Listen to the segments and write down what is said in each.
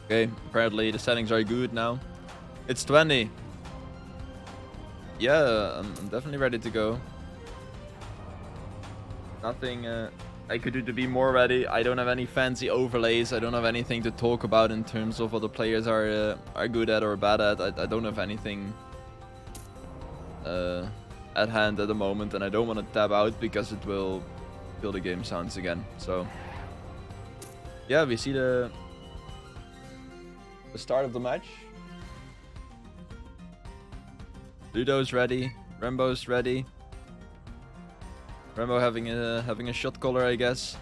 Okay, apparently the settings are good now. It's 20. Yeah, I'm definitely ready to go. Nothing I could do to be more ready. I don't have any fancy overlays. I don't have anything to talk about in terms of what the players are good at or bad at. I don't have anything at hand at the moment, and I don't want to tab out because it will kill the game sounds again. So yeah, we see the start of the match. Ludo's ready. Rambo's ready. Rambo having a shot caller, I guess.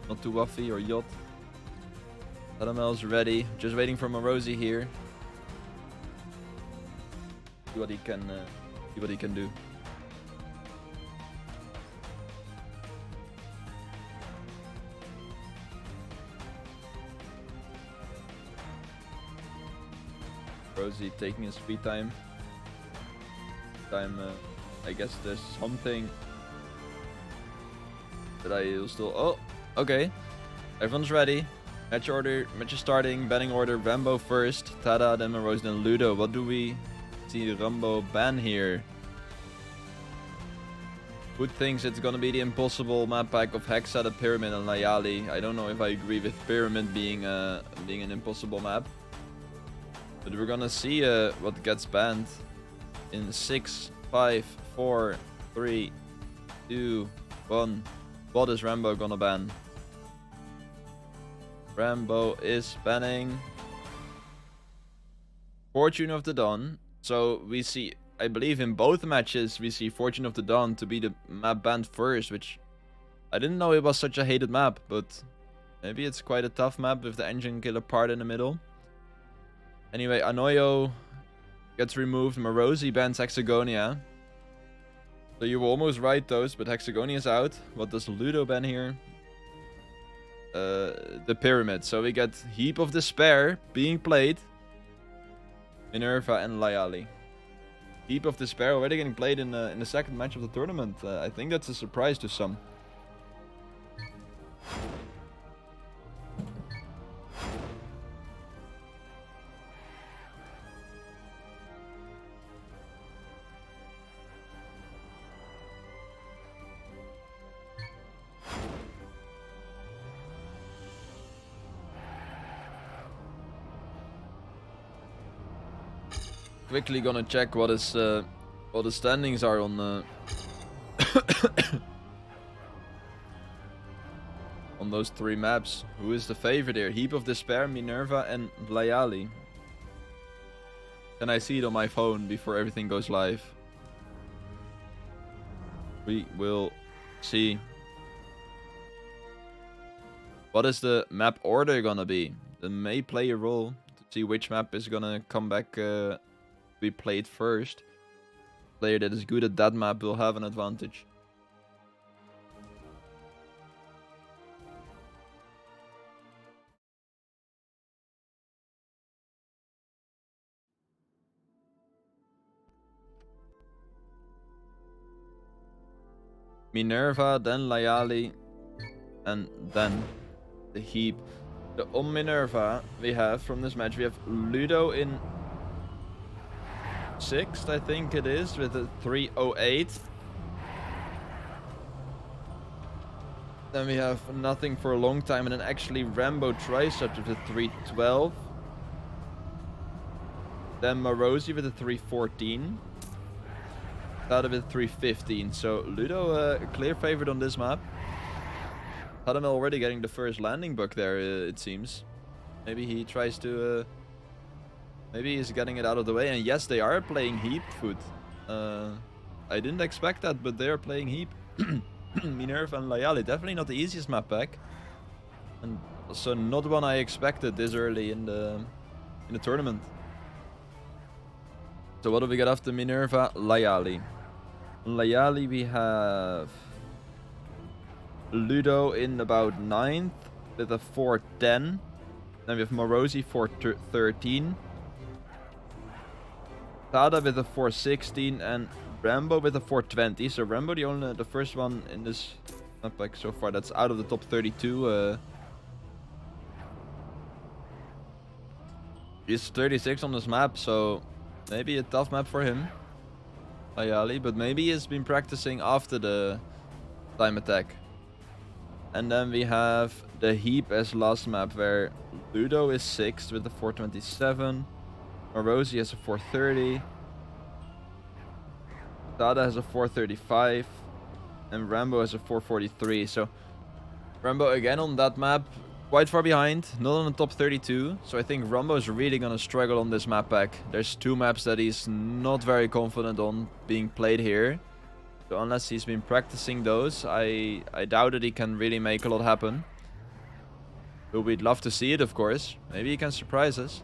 Not too waffy or yacht. TaDa's ready. Just waiting for Marozi here. See what he can do. Marozi taking his free time. I guess there's something that I still. Oh, okay. Everyone's ready. Match order, match is starting. Banning order: Rambo first, TaDa, then Marozi, then Ludo. What do we see Rambo ban here? Good thinks it's gonna be the impossible map pack of Hexa, the Pyramid, and Layali. I don't know if I agree with Pyramid being an impossible map, but we're gonna see what gets banned in 6, 5, 4, 3, 2, 1. What is Rambo gonna ban? Rambo is banning Fortune of the Dawn. So we see, I believe in both matches, we see Fortune of the Dawn to be the map banned first, which I didn't know it was such a hated map, but maybe it's quite a tough map with the engine killer part in the middle. Anyway, Anoyo gets removed. Marozi bans Hexagonia. So you were almost right, those, but Hexagonia is out. What does Ludo ban here? The Pyramid. So we get Heap of Despair being played. Minerva and Layali. Heap of Despair already getting played in the second match of the tournament. I think that's a surprise to some. Quickly gonna check what the standings are on on those three maps. Who is the favorite here? Heap of Despair, Minerva, and Layali. Can I see it on my phone before everything goes live? We will see. What is the map order gonna be? They may play a role to see which map is gonna come back be played first. Player that is good at that map will have an advantage. Minerva, then Layali, and then the Heap. So on Minerva, we have from this match, we have Ludo in 6th, I think it is, with a 308. Then we have nothing for a long time, and then actually mboTriceps with a 312. Then Marozi with a 314. TaDa with 315. So Ludo clear favorite on this map. TaDa already getting the first landing bug there, it seems. Maybe he tries to maybe he's getting it out of the way. And yes, they are playing Heap foot. I didn't expect that, but they are playing Heap. Minerva and Layali, definitely not the easiest map pack, and also not one I expected this early in the tournament. So what do we get after Minerva? Layali. Layali, we have Ludo in about 9th with a 410. Then we have Marozi 413. TaDa with a 416 and Rambo with a 420. So Rambo the first one in this map pack so far that's out of the top 32. He's 36 on this map, so maybe a tough map for him, Ayali, but maybe he's been practicing after the time attack. And then we have the heap as last map, where Ludo is 6th with the 427, Marozi has a 430, TaDa has a 435, and Rambo has a 443. So Rambo again on that map, quite far behind, not on the top 32. So I think Rambo is really gonna struggle on this map pack. There's 2 maps that he's not very confident on being played here. So unless he's been practicing those, I doubt that he can really make a lot happen. But we'd love to see it, of course. Maybe he can surprise us.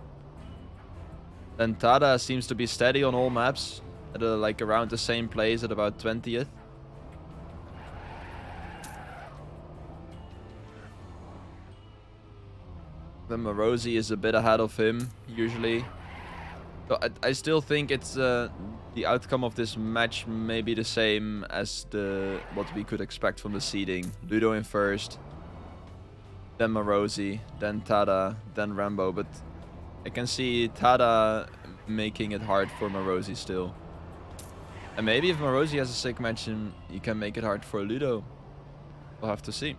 Then TaDa seems to be steady on all maps, at like around the same place at about 20th. Then Marozi is a bit ahead of him, usually. So I still think it's the outcome of this match may be the same as what we could expect from the seeding. Ludo in first, then Marozi, then TaDa, then Rambo. But I can see TaDa making it hard for Marozi still. And maybe if Marozi has a sick match, he can make it hard for Ludo. We'll have to see.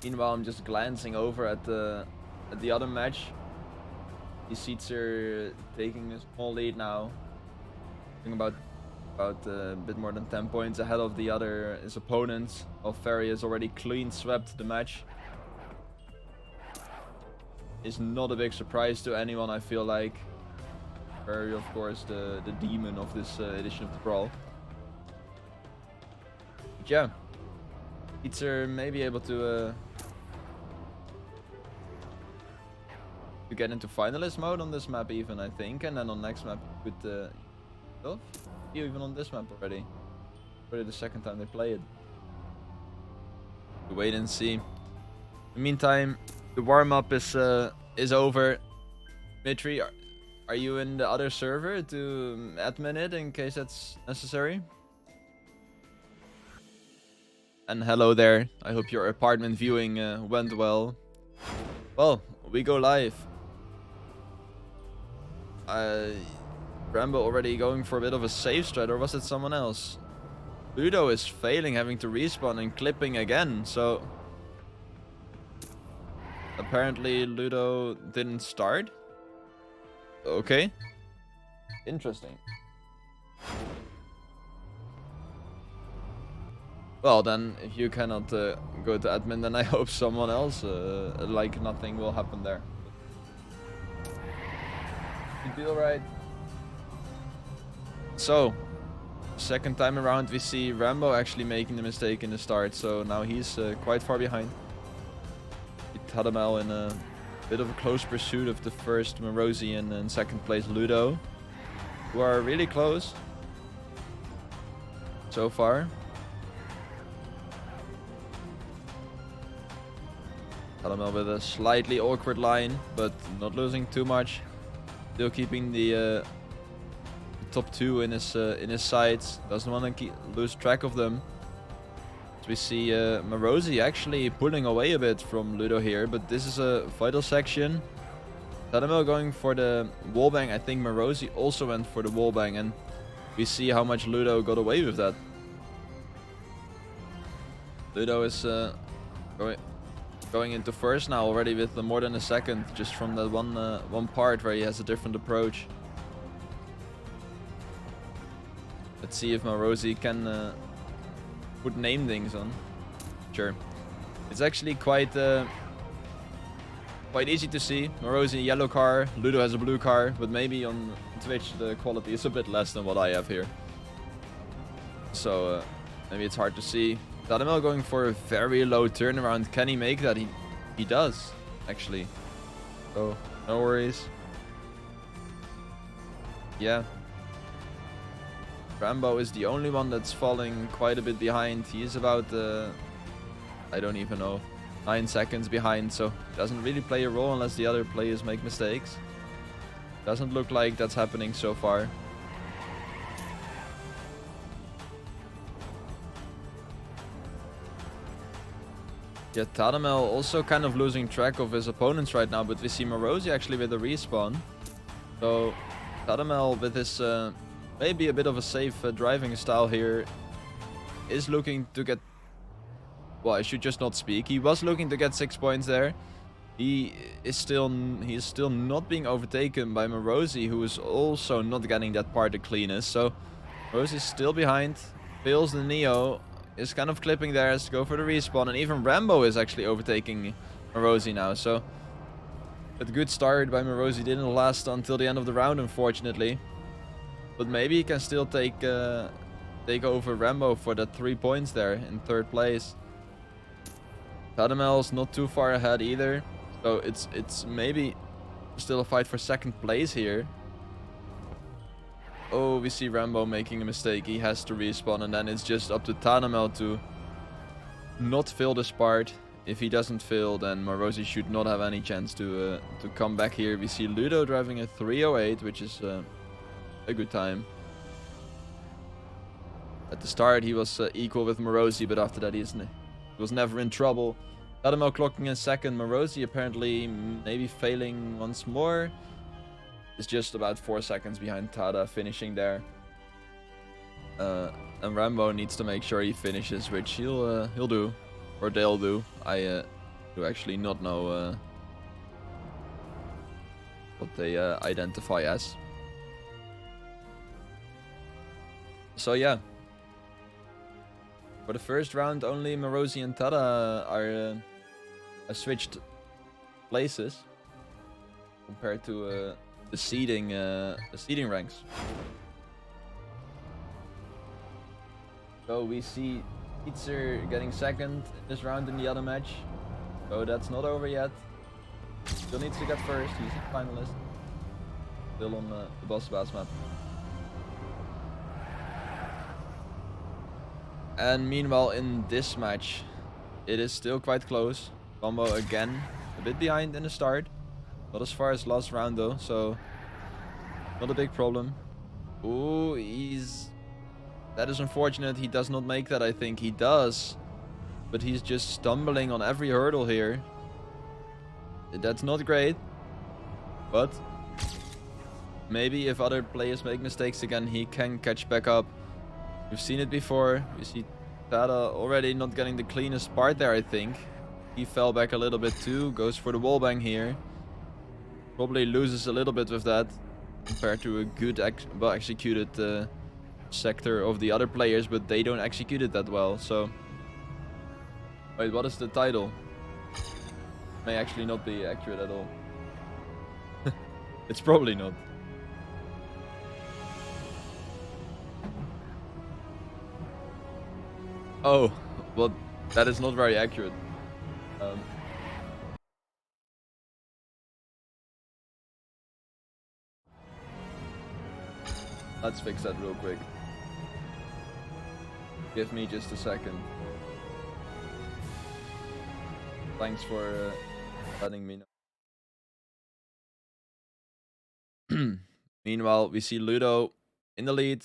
Meanwhile, I'm just glancing over at the other match. The seats are taking a small lead now. I think about a bit more than 10 points ahead of his opponents. While Ferry has already clean swept the match. It's not a big surprise to anyone, I feel like. Ferry, of course, the demon of this edition of the Brawl. But yeah, seats are maybe able to get into finalist mode on this map even, I think, and then on next map with even on this map already the second time they play it. We'll wait and see. In the meantime, the warm-up is over. Mitri, are you in the other server to admin it in case that's necessary? And hello there, I hope your apartment viewing went well. Well, we go live. Rambo already going for a bit of a safe strat, or was it someone else? Ludo is failing, having to respawn and clipping again, so apparently Ludo didn't start. Okay, interesting. Well then, if you cannot go to admin, then I hope someone else, like nothing will happen there. You'd be alright. So, second time around we see Rambo actually making the mistake in the start, so now he's quite far behind. TaDa in a bit of a close pursuit of the first Marozi and in second place Ludo, who are really close so far. TaDa with a slightly awkward line, but not losing too much. Still keeping the top 2 in his sights. Doesn't want to lose track of them. So we see Marozi actually pulling away a bit from Ludo here, but this is a vital section. TaDa going for the wallbang. I think Marozi also went for the wallbang, and we see how much Ludo got away with that. Ludo is going into first now already with more than a second, just from that one part where he has a different approach. Let's see if Marozi can put name things on. Sure. It's actually quite easy to see. Marozi a yellow car, Ludo has a blue car, but maybe on Twitch the quality is a bit less than what I have here. So maybe it's hard to see. TaDa going for a very low turnaround. Can he make that? He does, actually. So, no worries. Yeah. Rambo is the only one that's falling quite a bit behind. He is about, I don't even know, 9 seconds behind, so doesn't really play a role unless the other players make mistakes. Doesn't look like that's happening so far. Yeah, TaDa also kind of losing track of his opponents right now, but we see Marozi actually with a respawn. So TaDa with his maybe a bit of a safe driving style here is looking to get... Well, I should just not speak. He was looking to get 6 points there. He is still not being overtaken by Marozi, who is also not getting that part the cleanest. So Marozi is still behind, fails the Neo, is kind of clipping theirs to go for the respawn, and even Rambo is actually overtaking Marozi now. So a good start by Marozi didn't last until the end of the round, unfortunately. But maybe he can still take over Rambo for the 3 points there in 3rd place. TaDa not too far ahead either. So it's maybe still a fight for 2nd place here. Oh, we see Rambo making a mistake. He has to respawn, and then it's just up to TaDa to not fail this part. If he doesn't fail, then Marozi should not have any chance to come back here. We see Ludo driving a 308, which is a good time. At the start, he was equal with Marozi, but after that, he was never in trouble. TaDa clocking in 2nd. Marozi apparently maybe failing once more. Is just about 4 seconds behind TaDa, finishing there. And Rambo needs to make sure he finishes, which he'll do, or they'll do. I do actually not know what they identify as. So yeah, for the first round, only Marozi and TaDa are switched places compared to the seeding ranks. So we see Itzer getting 2nd in this round in the other match. So that's not over yet. Still needs to get 1st. He's a finalist. Still on the boss bass map. And meanwhile, in this match, it is still quite close. Combo again, a bit behind in the start. Not as far as last round though, so not a big problem. Ooh, that is unfortunate. He does not make that, I think. He does, but he's just stumbling on every hurdle here. That's not great, but maybe if other players make mistakes again, he can catch back up. We've seen it before. We see TaDa already not getting the cleanest part there, I think. He fell back a little bit too. Goes for the wallbang here. Probably loses a little bit with that compared to a good executed sector of the other players, but they don't execute it that well. So wait, what is the title? May actually not be accurate at all. It's probably not. Oh, well, that is not very accurate. Let's fix that real quick. Give me just a second. Thanks for letting me know. Meanwhile, we see Ludo in the lead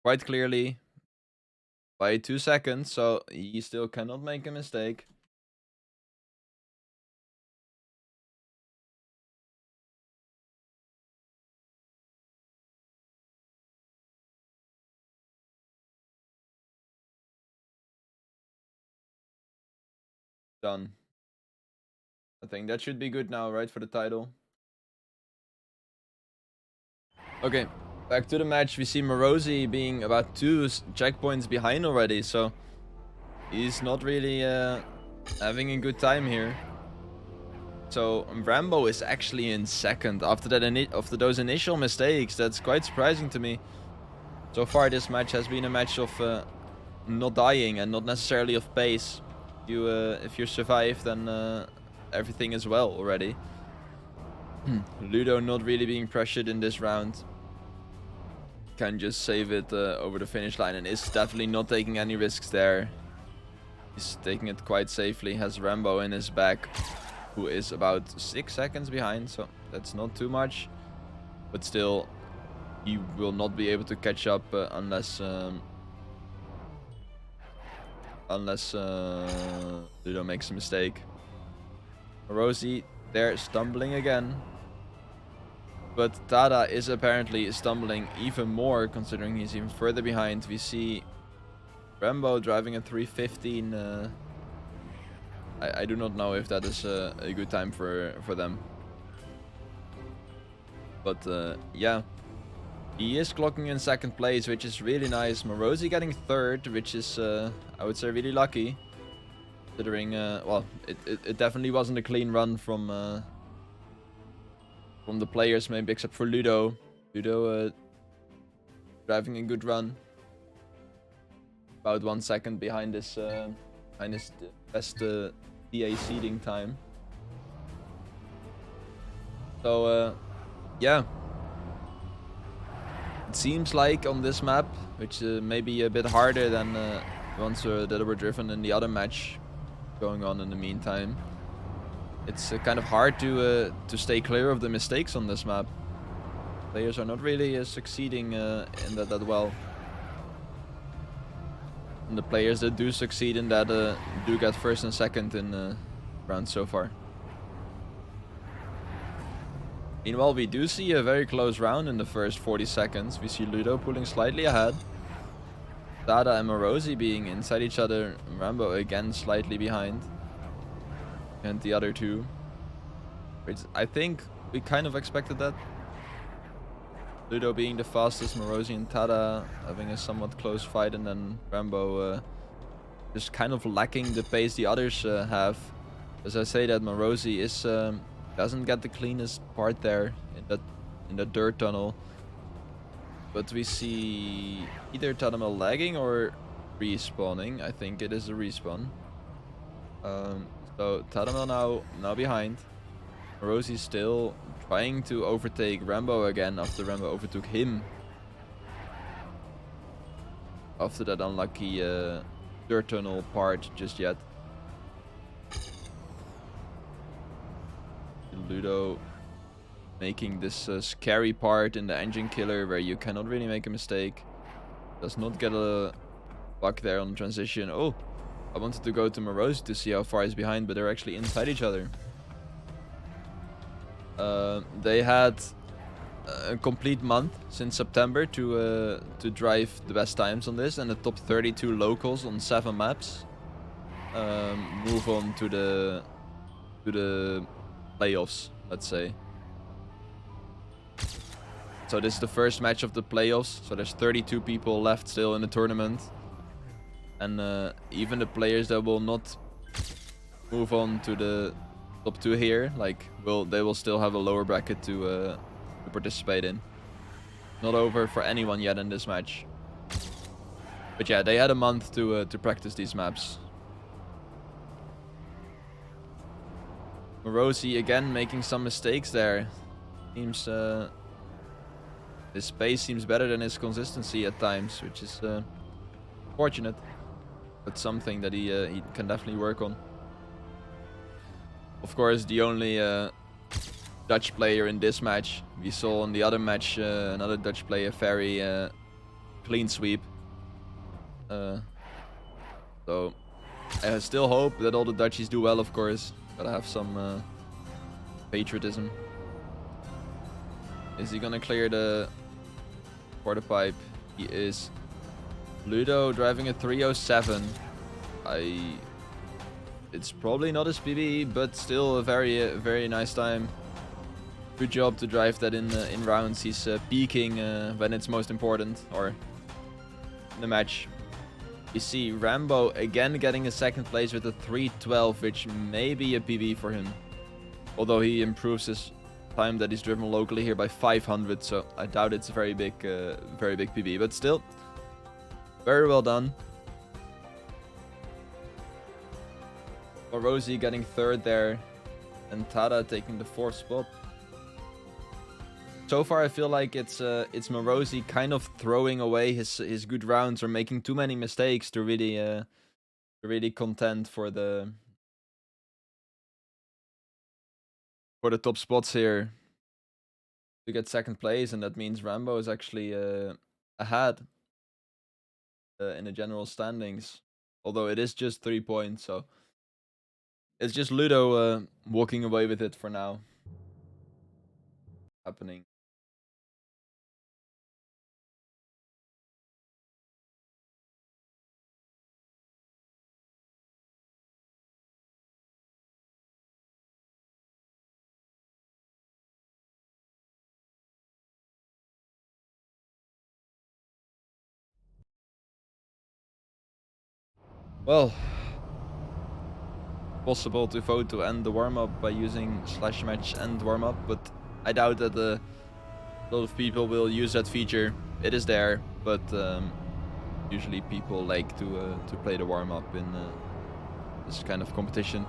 quite clearly by 2 seconds, so he still cannot make a mistake. Done. I think that should be good now, right, for the title. Okay, back to the match. We see Marozi being about 2 checkpoints behind already, so he's not really having a good time here. So Rambo is actually in 2nd after those initial mistakes. That's quite surprising to me. So far, this match has been a match of not dying and not necessarily of pace. If you survive, then everything is well already. Ludo not really being pressured in this round. Can just save it over the finish line and is definitely not taking any risks there. He's taking it quite safely. Has Rambo in his back, who is about 6 seconds behind, so that's not too much. But still, he will not be able to catch up unless Ludo makes a mistake. Marozi there stumbling again. But TaDa is apparently stumbling even more, considering he's even further behind. We see Rambo driving a 3:15. I do not know if that is a good time for them. But yeah, he is clocking in second place, which is really nice. Marozi getting third, which is I would say really lucky, considering well, it definitely wasn't a clean run from the players, maybe except for Ludo. Ludo driving a good run, about 1 second behind his best DA seeding time. So yeah, it seems like on this map, which may be a bit harder than ones that were driven in the other match going on in the meantime, it's kind of hard to stay clear of the mistakes on this map. Players are not really succeeding in that well. And the players that do succeed in that do get first and second in rounds so far. Meanwhile, we do see a very close round in the first 40 seconds. We see Ludo pulling slightly ahead. TaDa and Marozi being inside each other. Rambo again slightly behind. And the other two. Which I think we kind of expected that. Ludo being the fastest, Marozi and TaDa having a somewhat close fight, and then Rambo just kind of lacking the pace the others have. As I say that, Marozi is doesn't get the cleanest part there in that dirt tunnel. But we see either TaDa lagging or respawning. I think it is a respawn. So TaDa now behind. Marozi still trying to overtake Rambo again after Rambo overtook him after that unlucky dirt tunnel part just yet. Ludo making this scary part in the engine killer where you cannot really make a mistake. Does not get a bug there on transition. Oh, I wanted to go to Marozi to see how far he's behind, but they're actually inside each other. They had a complete month since September to drive the best times on this, and the top 32 locals on 7 maps move on to the playoffs, let's say. So this is the first match of the playoffs, so there's 32 people left still in the tournament, and even the players that will not move on to the top 2 here, like, they will still have a lower bracket to participate in. Not over for anyone yet in this match. But yeah, they had a month to practice these maps. Marozi again making some mistakes there. Seems his pace seems better than his consistency at times, which is fortunate, but something that he can definitely work on. Of course, the only Dutch player in this match. We saw in the other match another Dutch player very clean sweep. So I still hope that all the Dutchies do well, of course. Gotta have some patriotism. Is he gonna clear the quarter pipe? He is. Ludo driving a 307. It's probably not his PB, but still a very nice time. Good job to drive that in rounds. He's peaking when it's most important, or in the match. You see Rambo again getting a second place with a 312, which may be a PB for him. Although he improves his time that he's driven locally here by 500, so I doubt it's a very big PB. But still, very well done. Marozi getting third there, and TaDa taking the 4th spot. So far, I feel like it's Marozi kind of throwing away his good rounds or making too many mistakes to really really contend for the top spots here to get second place, and that means Rambo is actually ahead in the general standings. Although it is just 3 points, so it's just Ludo walking away with it for now. Happening. Well, possible to vote to end the warm-up by using /match end warm-up, but I doubt that a lot of people will use that feature. It is there, but usually people like to play the warm-up in this kind of competition.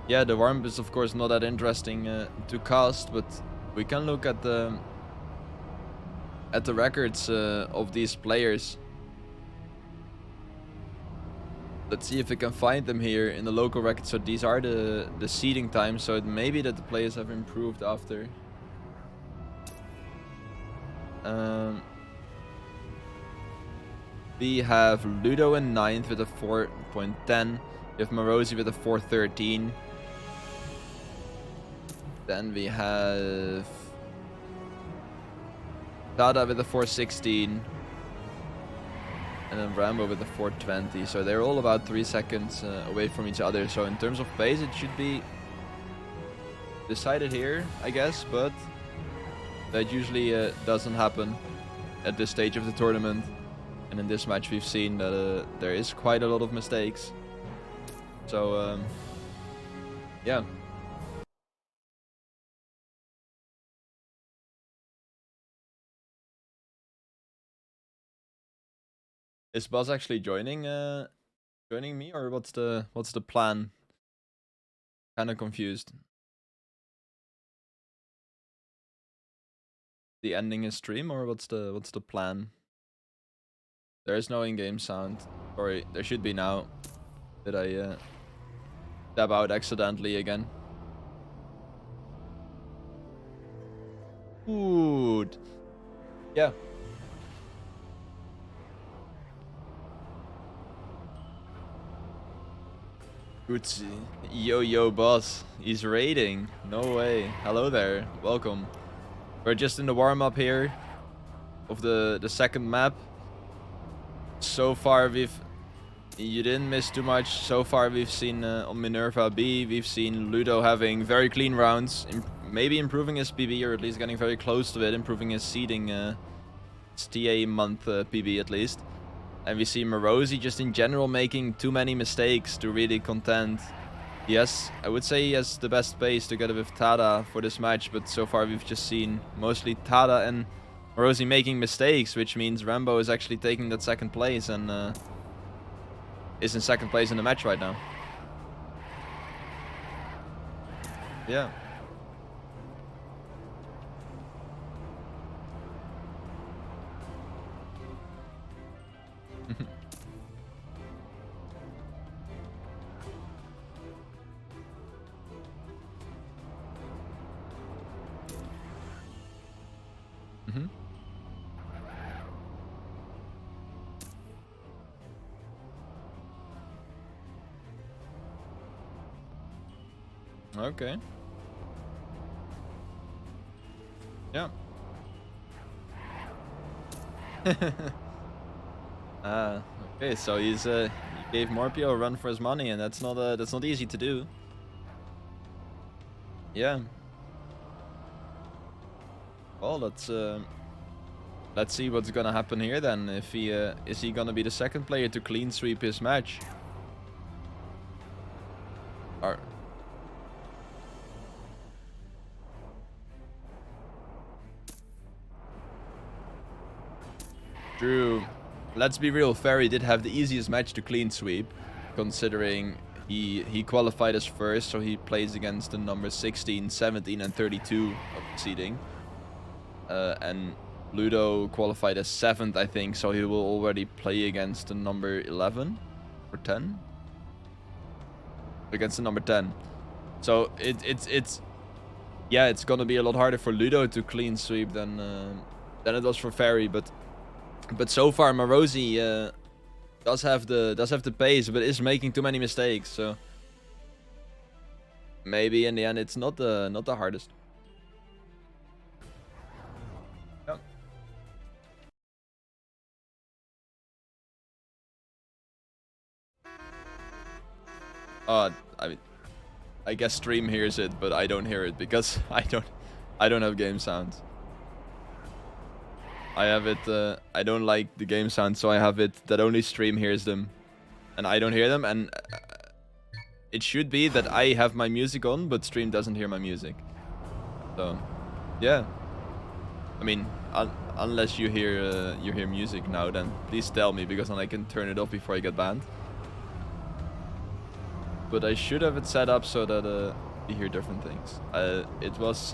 Yeah, the warm-up is of course not that interesting to cast, but we can look at the records of these players. Let's see if we can find them here in the local records. So these are the seeding times. So it may be that the players have improved after. We have Ludo in 9th with a 4.10. We have Marozi with a 4.13. Then we have TaDa with a 4.16. And then Rambo with a 4.20. So they're all about 3 seconds away from each other. So in terms of pace, it should be decided here, I guess. But that usually doesn't happen at this stage of the tournament. And in this match, we've seen that there is quite a lot of mistakes. So, yeah. Is Buzz actually joining me, or what's the plan? Kind of confused. The ending his stream, or what's the plan? There is no in-game sound. Sorry, there should be now. Did I dab out accidentally again? Ooh. Yeah. Good. Yo, boss. He's raiding. No way. Hello there. Welcome. We're just in the warm-up here of the second map. So far, you didn't miss too much. So far, we've seen on Minerva B, we've seen Ludo having very clean rounds. Maybe improving his PB, or at least getting very close to it. Improving his seeding, his TA month PB at least. And we see Marozi just in general making too many mistakes to really contend. Yes, I would say he has the best pace together with TaDa for this match, but so far we've just seen mostly TaDa and Marozi making mistakes, which means Rambo is actually taking that second place and is in second place in the match right now. Yeah. Okay. Yeah. Okay, so he gave Morpio a run for his money, and that's not easy to do. Yeah. Well, let's see what's gonna happen here then. If he is he gonna be the second player to clean sweep his match? Or True. Let's be real, Ferry did have the easiest match to clean sweep, considering he qualified as first, so he plays against the numbers 16, 17, and 32 of the seeding. And Ludo qualified as 7th, I think, so he will already play against the number 11 or 10. Against the number 10. So it's yeah, it's gonna be a lot harder for Ludo to clean sweep than it was for Fairy, but so far Marozi does have the pace, but is making too many mistakes. So maybe in the end it's not the hardest. Yep. I guess stream hears it, but I don't hear it because I don't have game sounds. I have it. I don't like the game sounds, so I have it that only stream hears them, and I don't hear them. And it should be that I have my music on, but stream doesn't hear my music. So, yeah. I mean, unless you hear music now, then please tell me, because then I can turn it off before I get banned. But I should have it set up so that you hear different things. It was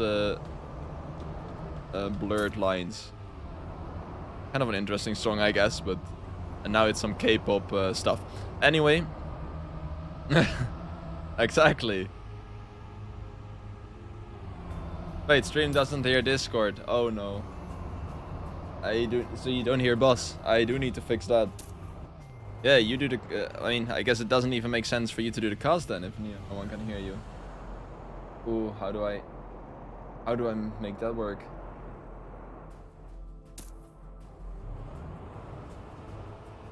blurred lines. Kind of an interesting song, I guess, but and now it's some K-pop stuff. Anyway, exactly. Wait, stream doesn't hear Discord. Oh no. So you don't hear boss. I do need to fix that. Yeah, you do the. I mean, I guess it doesn't even make sense for you to do the cast then if no one can hear you. Ooh, how do I make that work?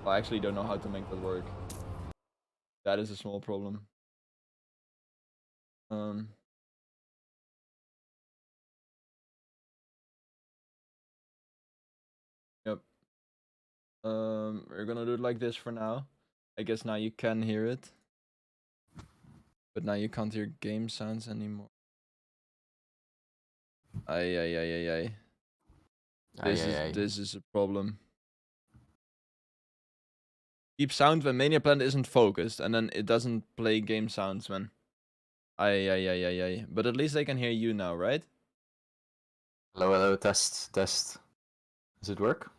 I actually don't know how to make that work. That is a small problem. Yep. We're gonna do it like this for now. I guess now you can hear it. But now you can't hear game sounds anymore. Ay. This is a problem. Keep sound when Mania Planet isn't focused, and then it doesn't play game sounds when. Ay. But at least they can hear you now, right? Hello, test. Does it work?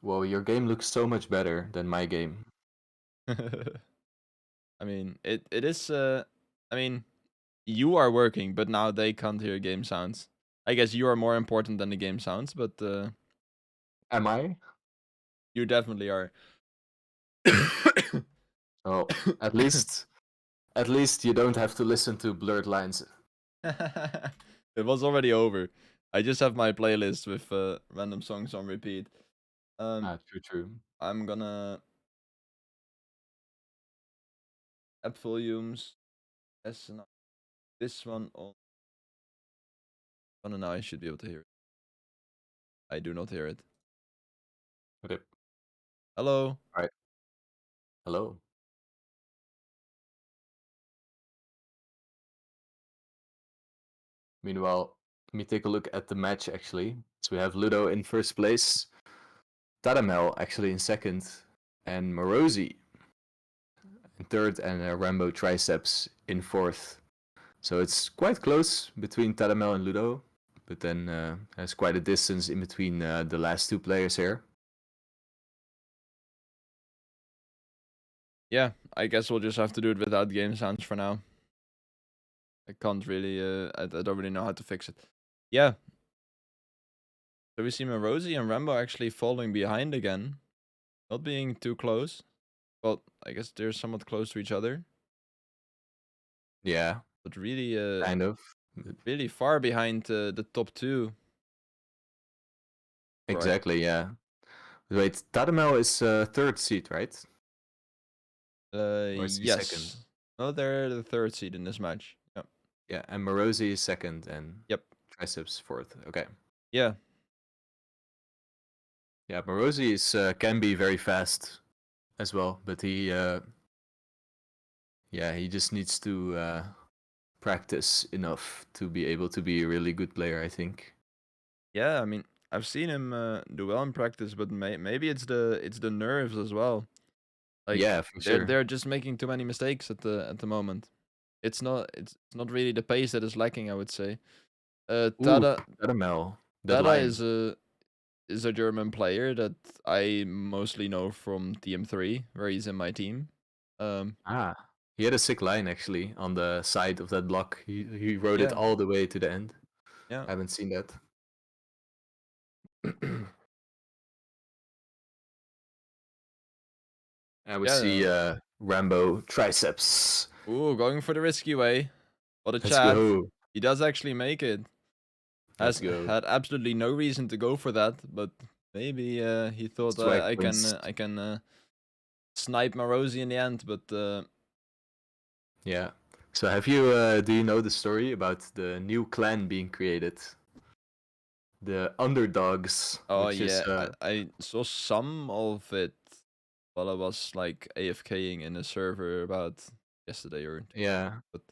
Whoa, your game looks so much better than my game. I mean, it is. I mean, you are working, but now they can't hear game sounds. I guess you are more important than the game sounds, but Am I? you definitely are. Oh, at least you don't have to listen to blurred lines. It was already over. I just have my playlist with random songs on repeat. True. I'm gonna app volumes. Yes, and this one on. Oh no, now I should be able to hear it. I do not hear it. Okay. Hello. Alright. Hello. Meanwhile, let me take a look at the match actually. So we have Ludo in first place, TaDa actually in second, and Marozi in third, and mboTriceps in fourth. So it's quite close between TaDa and Ludo, but then there's quite a distance in between the last two players here. Yeah, I guess we'll just have to do it without game sounds for now. I can't really, I don't really know how to fix it. Yeah. So we see Marozi and Rambo actually falling behind again. Not being too close. Well, I guess they're somewhat close to each other. Yeah. But really, kind of. Really far behind the top two. Exactly, right. Yeah. Wait, TaDa is third seed, right? Yes. Second? No, they're the third seed in this match. Yep. Yeah, and Marozi is second, and yep, Triceps fourth. Okay. Yeah. Yeah, Marozi is can be very fast as well, but he he just needs to practice enough to be able to be a really good player, I think. Yeah, I mean, I've seen him do well in practice, but maybe it's the nerves as well. Like, yeah, for sure. They're just making too many mistakes at the moment. It's not really the pace that is lacking, I would say. TaDa. TaDa. That TaDa line. is a German player that I mostly know from TM3, where he's in my team. Ah, he had a sick line actually on the side of that block. He rode it Yeah, all the way to the end. yeah, I haven't seen that. And we see yeah. Rambo triceps. Ooh, going for the risky way. What a Let's chat. go. He does actually make it. Let's Has go. had absolutely no reason to go for that, but maybe he thought Strike points. I can snipe Marozi in the end, but Yeah. So have you do you know the story about the new clan being created? The underdogs, oh which is yeah, I saw some of it while I was like AFKing in a server about yesterday or yeah. but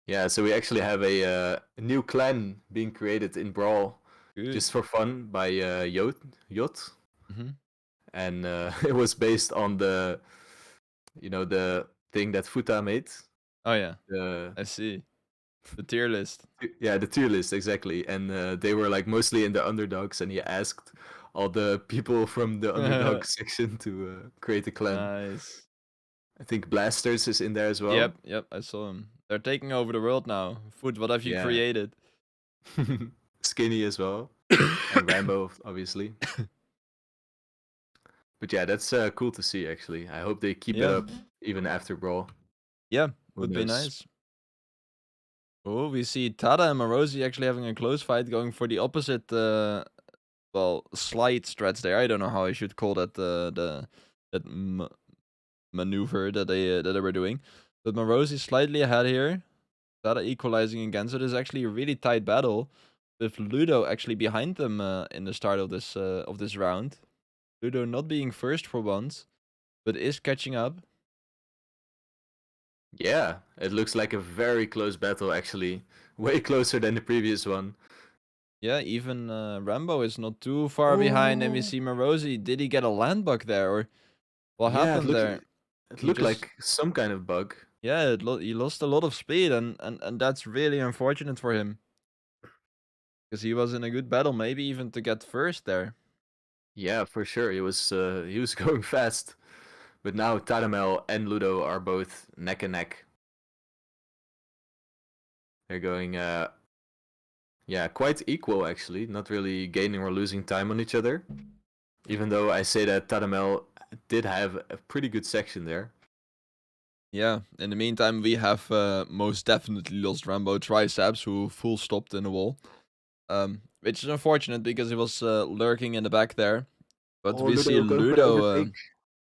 Yeah, so we actually have a new clan being created in Brawl good. just for fun by Yot. Hmm. And it was based on the thing that Futa made. Oh yeah, The I see the tier list. Yeah, the tier list exactly, and they were like mostly in the underdogs, and he asked all the people from the underdog section to create a clan. Nice. I think Blasters is in there as well. Yep, yep, I saw him. They're taking over the world now. Food, what have you Yeah, created? Skinny as well, and Rambo obviously. But yeah, that's cool to see actually. I hope they keep it Yeah, up even after Brawl. yeah, Who would be knows? nice. Oh, we see TaDa and Marozi actually having a close fight, going for the opposite, well, slide strats there. I don't know how I should call that, that maneuver that they were doing. But Marozi slightly ahead here. TaDa equalizing again. So this is actually a really tight battle, with Ludo actually behind them in the start of this round. Ludo not being first for once, but is catching up. Yeah, it looks like a very close battle actually. Way closer than the previous one. Yeah, even Rambo is not too far behind. And we Oh, see Marozi. Did he get a land bug there, or what yeah, happened there? it He looked just, like some kind of bug. yeah, he lost a lot of speed, and that's really unfortunate for him, because he was in a good battle, maybe even to get first there. Yeah, for sure. He was going fast. But now TaDa and Ludo are both neck and neck. They're going yeah, quite equal actually, not really gaining or losing time on each other. Even though I say that TaDa did have a pretty good section there. Yeah. In the meantime, we have most definitely lost mboTriceps, who full stopped in the wall. Which is unfortunate because he was lurking in the back there. But Oh, we see Ludo going for the Ludo overtake.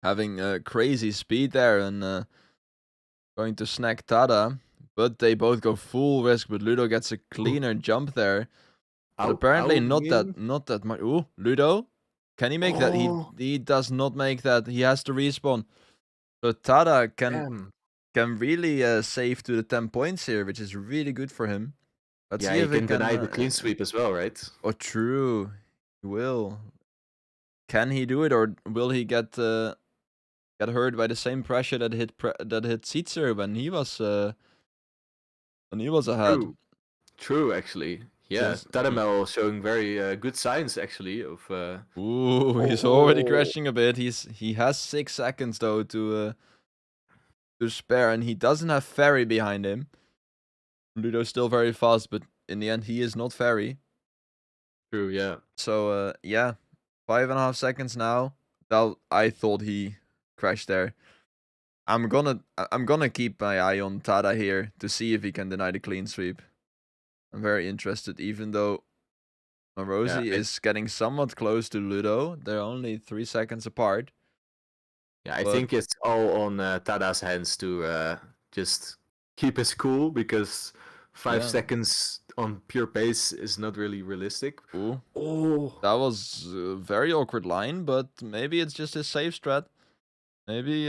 having crazy speed there and going to snack TaDa. But they both go full risk. But Ludo gets a cleaner jump there. But Ow, apparently ow, not that much. Ooh, Ludo, can he make that? Oh, He does not make that. He has to respawn. So TaDa damn. can really save to the 10 points here, which is really good for him. Let's Yeah, see he if he can can. deny the clean sweep as well, right? Oh, true. He will. Can he do it, or will he get hurt by the same pressure that hit Sitzer when he was ahead? True. True, actually. Yeah, Since TaDa showing very good signs actually of. ooh, he's already Oh, crashing a bit. He has 6 seconds though to spare, and he doesn't have Ferry behind him. Ludo's still very fast, but in the end, he is not Ferry. true. Yeah. So yeah, 5.5 seconds now. That I thought he crashed there. I'm gonna keep my eye on TaDa here to see if he can deny the clean sweep. I'm very interested, even though Yeah. Marozi is getting somewhat close to Ludo. They're only 3 seconds apart. Yeah, I But think it's all on TaDa's hands to just keep his cool because five yeah, seconds on pure pace is not really realistic. ooh, Oh, that was a very awkward line. But maybe it's just his safe strat. Maybe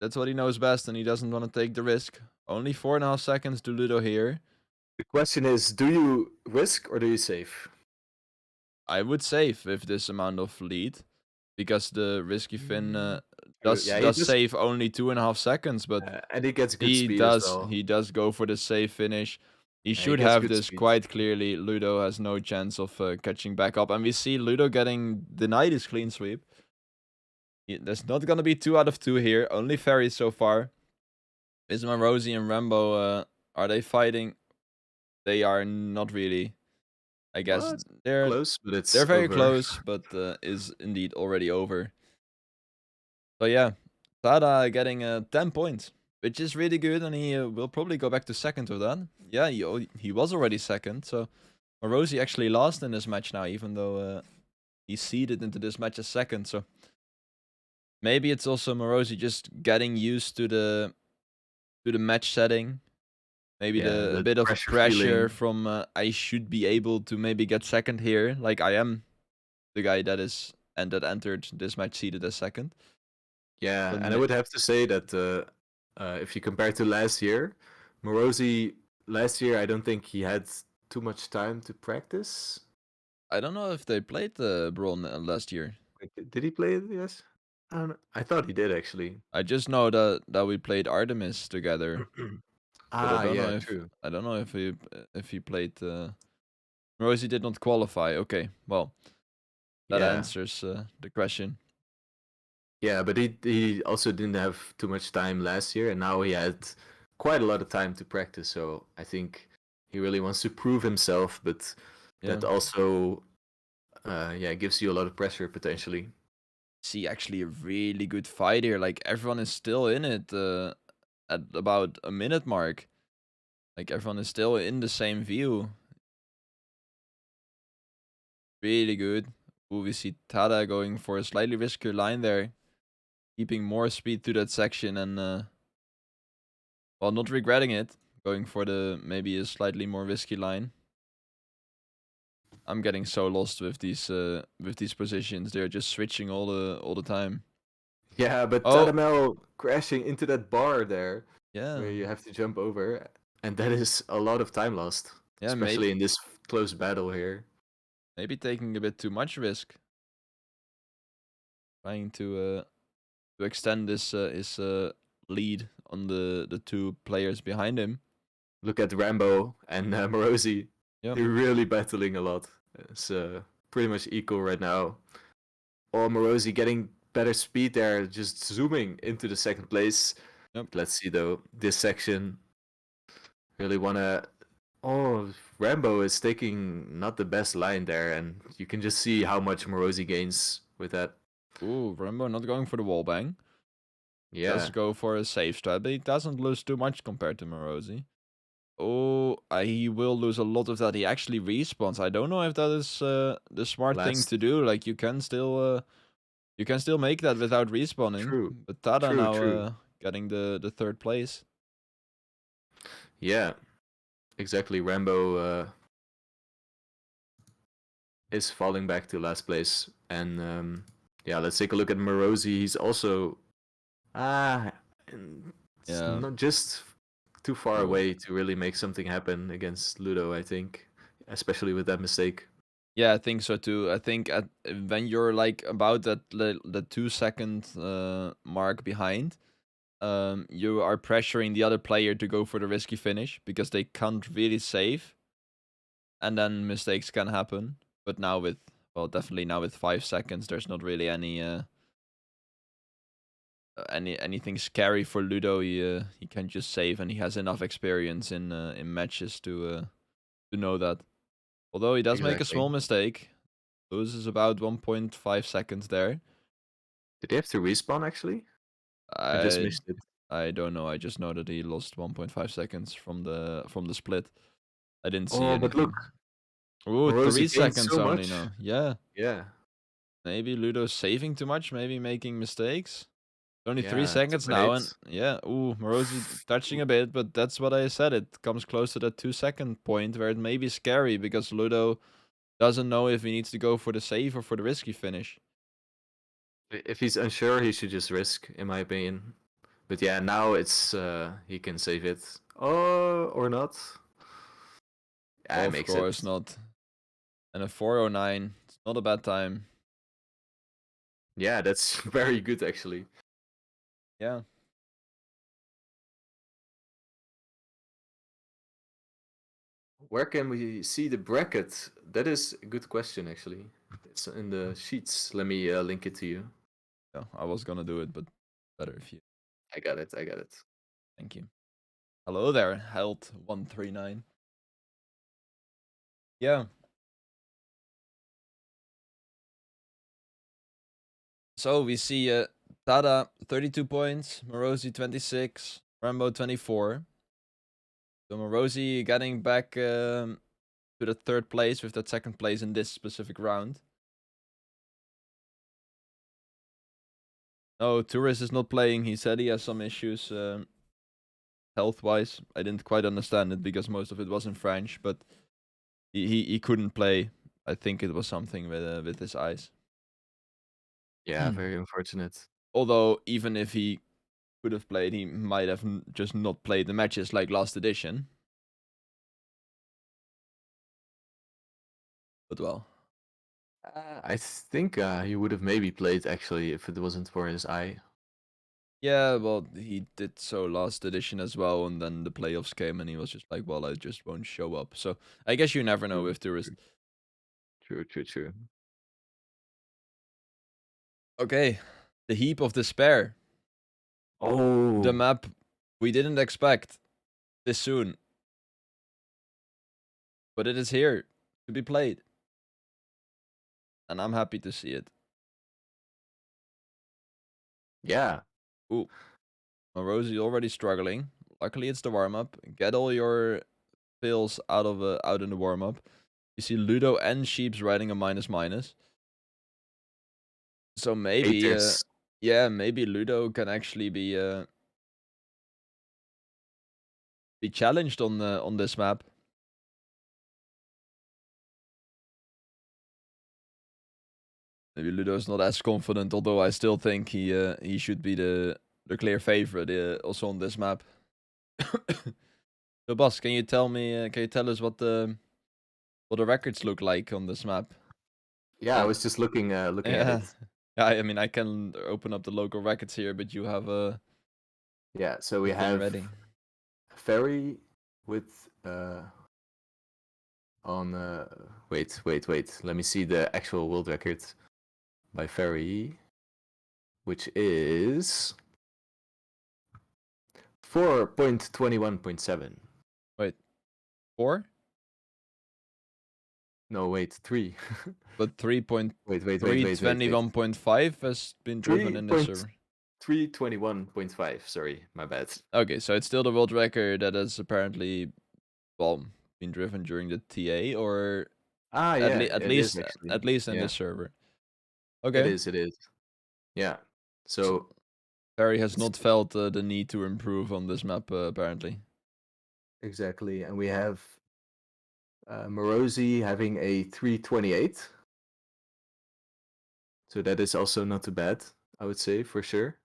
that's what he knows best, and he doesn't want to take the risk. Only 4.5 seconds to Ludo here. the question is, do you risk or do you save? I would save with this amount of lead, because the risky Finn True. does Yeah, he does just save only 2.5 seconds, but and he gets good he speed as does well. he does go for the safe finish. He Yeah, he should gets have good this speed. quite clearly. Ludo has no chance of catching back up. And we see Ludo getting denied his clean sweep. There's not going to be 2 out of 2 here. Only fairies so far. Is Marozi and Rambo, are they fighting? They are not really. I guess Well, it's they're close, but they're it's very over. close, but is indeed already over. So yeah, TaDa getting 10 points, which is really good, and he will probably go back to second with that. Yeah, he was already second, so Marozi actually lost in this match now, even though he seeded into this match as second. So maybe it's also Marozi just getting used to the match setting. Maybe Yeah, a the bit of pressure pressure feeling. from I should be able to maybe get second here, like I am the guy that is and that entered this match seeded as second. Yeah, So and I would have to say that if you compare to last year, Marozi last year I don't think he had too much time to practice. I don't know if they played the Brawl last year. Like, did he play it? Yes. I don't know. I thought he did actually. I just know that we played Artemis together, but Ah, yeah, true. I don't know if he played. Rosie did not qualify. Okay, well that Yeah, answers the question. yeah, but he also didn't have too much time last year, and now he had quite a lot of time to practice. So I think he really wants to prove himself, but Yeah, that also, yeah, gives you a lot of pressure potentially. see actually a really good fight here. Like everyone is still in it at about a minute mark. Like everyone is still in the same view. Really good. Ooh, we see TaDa going for a slightly riskier line there, keeping more speed to that section and well, not regretting it. Going for the maybe a slightly more risky line. I'm getting so lost with these positions. They're just switching all the time. Yeah, but Oh, TaDa crashing into that bar there, yeah. where you have to jump over, and that is a lot of time lost, Yeah, especially in this close battle here. maybe taking a bit too much risk. Trying to extend this his lead on the 2 players behind him. Look at Rambo and Marozi. Yep. They're really battling a lot. It's pretty much equal right now. Or Marozi getting better speed there, just zooming into the second place. Yep. Let's see though, this section really wanna. Oh, Rambo is taking not the best line there, and you can just see how much Marozi gains with that. Ooh, Rambo not going for the wall bang. Does Yeah, go for a safe strat, but he doesn't lose too much compared to Marozi. Oh, he will lose a lot of that. He actually respawns. I don't know if that is the smart thing last. to do. Like you can still make that without respawning. True, But TaDa true, now true. getting the 3rd place. Yeah, exactly. Rambo is falling back to last place, and yeah, let's take a look at Marozi. He's also ah, it's Yeah. not just too far Oh. away to really make something happen against Ludo. I think, especially with that mistake. Yeah, I think so too. I think when you're like about the 2 second mark behind, you are pressuring the other player to go for the risky finish because they can't really save, and then mistakes can happen. But now with well, definitely now with 5 seconds, there's not really anything scary for Ludo. He can just save, and he has enough experience in matches to know that. Although he does make a Exactly. small mistake, loses about 1.5 seconds there. Did they have to respawn actually? I just I missed it. I don't know. I just know that he lost 1.5 seconds from the split. I didn't see Oh, but look, anything. Ooh, Marozi 3 gained seconds so only much. now. Yeah, Yeah, maybe Ludo's saving too much. Maybe making mistakes. Only three yeah, seconds now, and 2.8. yeah. Ooh, Marozi touching a bit, but that's what I said. It comes close to that 2 second point where it may be scary because Ludo doesn't know if he needs to go for the save or for the risky finish. If he's unsure, he should just risk, in my opinion. But yeah, now it's he can save it. Oh, or not. Yeah, it Of makes it. course not. And a 409. It's not a bad time. Yeah, that's very good actually. Yeah. Where can we see the bracket? That is a good question, actually. It's in the sheets. Let me link it to you. Yeah, I was gonna do it, but better if you. I got it. I got it. Thank you. Hello there, Held139. Yeah. So we see TaDa 32 points, Marozi 26, Rambo 24. So Marozi getting back to the third place with that second place in this specific round. No, Tourist is not playing. He said he has some issues health-wise. I didn't quite understand it because most of it was in French, but he couldn't play. I think it was something with his eyes. Yeah, very unfortunate. Although even if he could have played, he might have just not played the matches like last edition. But well. I think he would have maybe played, actually, if it wasn't for his eye. Yeah, well, he did so last edition as well, and then the playoffs came, and he was just like, well, I just won't show up. So I guess you never know with Tourist. True. Okay, the Heap of Despair. Oh. The map we didn't expect this soon. But it is here to be played. And I'm happy to see it. Yeah. Ooh. Marozi already struggling. Luckily it's the warm-up. Get all your pills out in the warm-up. You see Ludo and Sheeps riding a minus. So maybe yeah, maybe Ludo can actually be challenged on this map. Maybe Ludo's not as confident, although I still think he should be the clear favorite also on this map. So Bas, can you tell us what the records look like on this map? Yeah, I was just looking at it. Yeah, I mean I can open up the local records here, but you have Yeah, so we thing have ready. Ferry with on wait. Let me see the actual world record by Ferry, which is 4.21.7. Wait, 4? No, wait, 3. But 3.321.5 321.5 has been driven in this server. 321.5. Sorry, my bad. Okay, so it's still the world record that has apparently, well, been driven during the TA, or Ah, at, yeah, at it least is actually. at least in Yeah, this server. it Okay. is. Yeah. So Barry has not felt the need to improve on this map apparently. exactly, and we have Marozi having a 328. So that is also not too bad, I would say, for sure.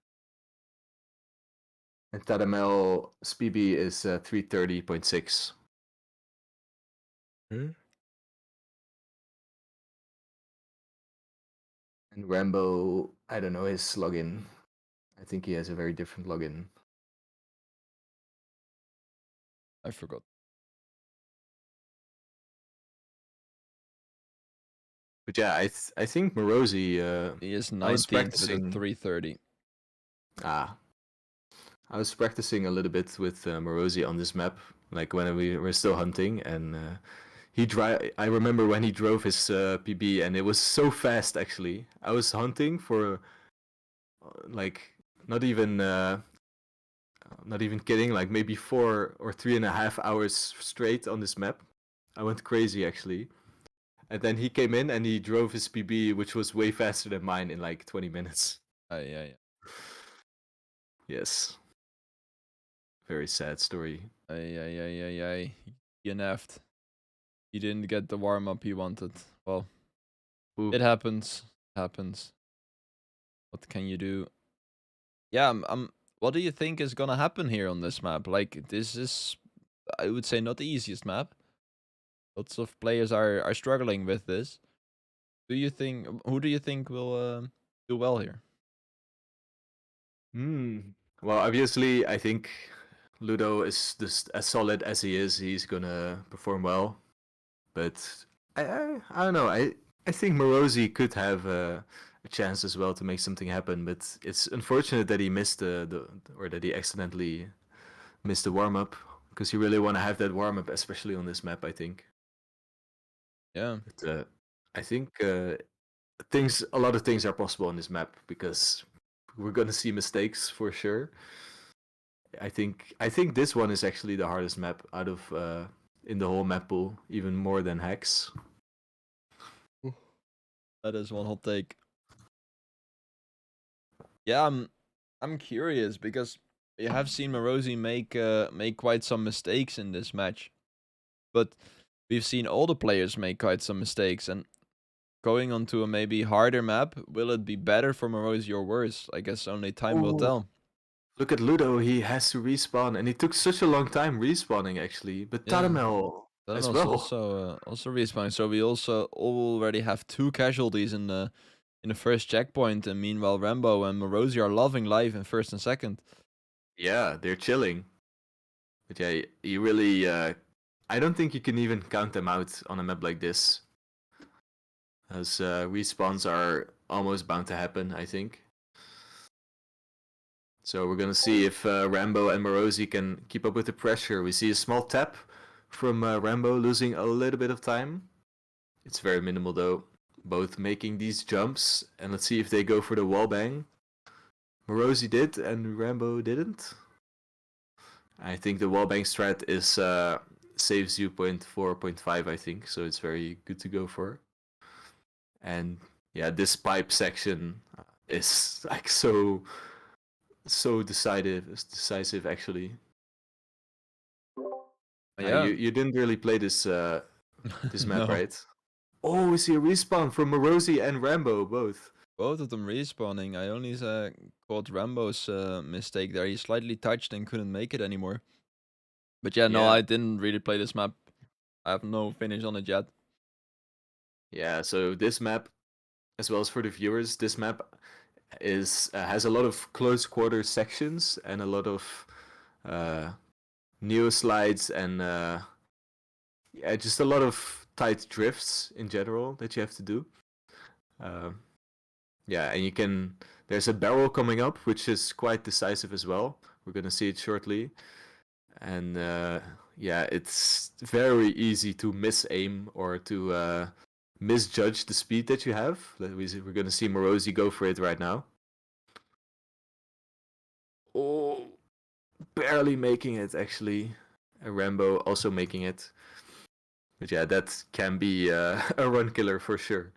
And TaDa SPB is 330.6. And Rambo, I don't know his login. I think he has a very different login. I forgot. But yeah, I think Marozi. He is I was 19th with a practicing. 330. I was practicing a little bit with Marozi on this map, like when we were still hunting, and I remember when he drove his PB, and it was so fast. Actually, I was hunting for like not even kidding, like maybe 4 or 3.5 hours straight on this map. I went crazy actually. And then he came in and he drove his PB, which was way faster than mine in like 20 minutes. Yeah. Yes. Very sad story. He neffed. He didn't get the warm up he wanted. Well, Ooh. it happens. What can you do? Yeah, what do you think is gonna happen here on this map? Like, this is, I would say, not the easiest map. Lots of players are struggling with this. Who do you think will do well here? Well, obviously, I think Ludo is just as solid as he is. He's gonna perform well. But I don't know. I think Marozi could have a chance as well to make something happen. But it's unfortunate that he missed the or that he accidentally missed the warm up because you really want to have that warm up, especially on this map. I think. Yeah. But I think a lot of things are possible on this map because we're gonna see mistakes for sure. I think this one is actually the hardest map out of in the whole map pool, even more than Hex. That is one hot take. Yeah, I'm curious because you have seen Marozi make quite some mistakes in this match, but we've seen all the players make quite some mistakes. And going onto a maybe harder map, will it be better for Marozi or worse? I guess only time will Oh, tell. look at Ludo. He has to respawn, and he took such a long time respawning actually. But Yeah. TaDa as Thanos well. also respawning, so we also already have 2 casualties in the first checkpoint, and meanwhile Rambo and Marozi are loving life in first and second. Yeah, they're chilling. But yeah, you really. I don't think you can even count them out on a map like this, as respawns are almost bound to happen. I think. So we're gonna see if Rambo and Marozi can keep up with the pressure. We see a small tap from Rambo losing a little bit of time. It's very minimal though. Both making these jumps, and let's see if they go for the wall bang. Marozi did, and Rambo didn't. I think the wallbang strat is saves you 0.4, 0.5, I think, so it's very good to go for. And yeah, this pipe section is like so decisive. It's decisive actually. Yeah. You didn't really play this this map, No. right? Oh, we see a respawn from Marozi and Rambo both. Both of them respawning. I only caught Rambo's mistake there. He slightly touched and couldn't make it anymore. But yeah, no, Yeah. I didn't really play this map. I have no finish on it yet. Yeah, so this map, as well as for the viewers, this map is has a lot of close quarter sections and a lot of neo slides and yeah, just a lot of tight drifts in general that you have to do. Yeah, and you can. There's a barrel coming up, which is quite decisive as well. We're gonna see it shortly, and yeah, it's very easy to miss aim or to misjudge the speed that you have. We're gonna see Marozi go for it right now. Oh, barely making it actually. Rambo also making it. But yeah, that can be a run killer for sure.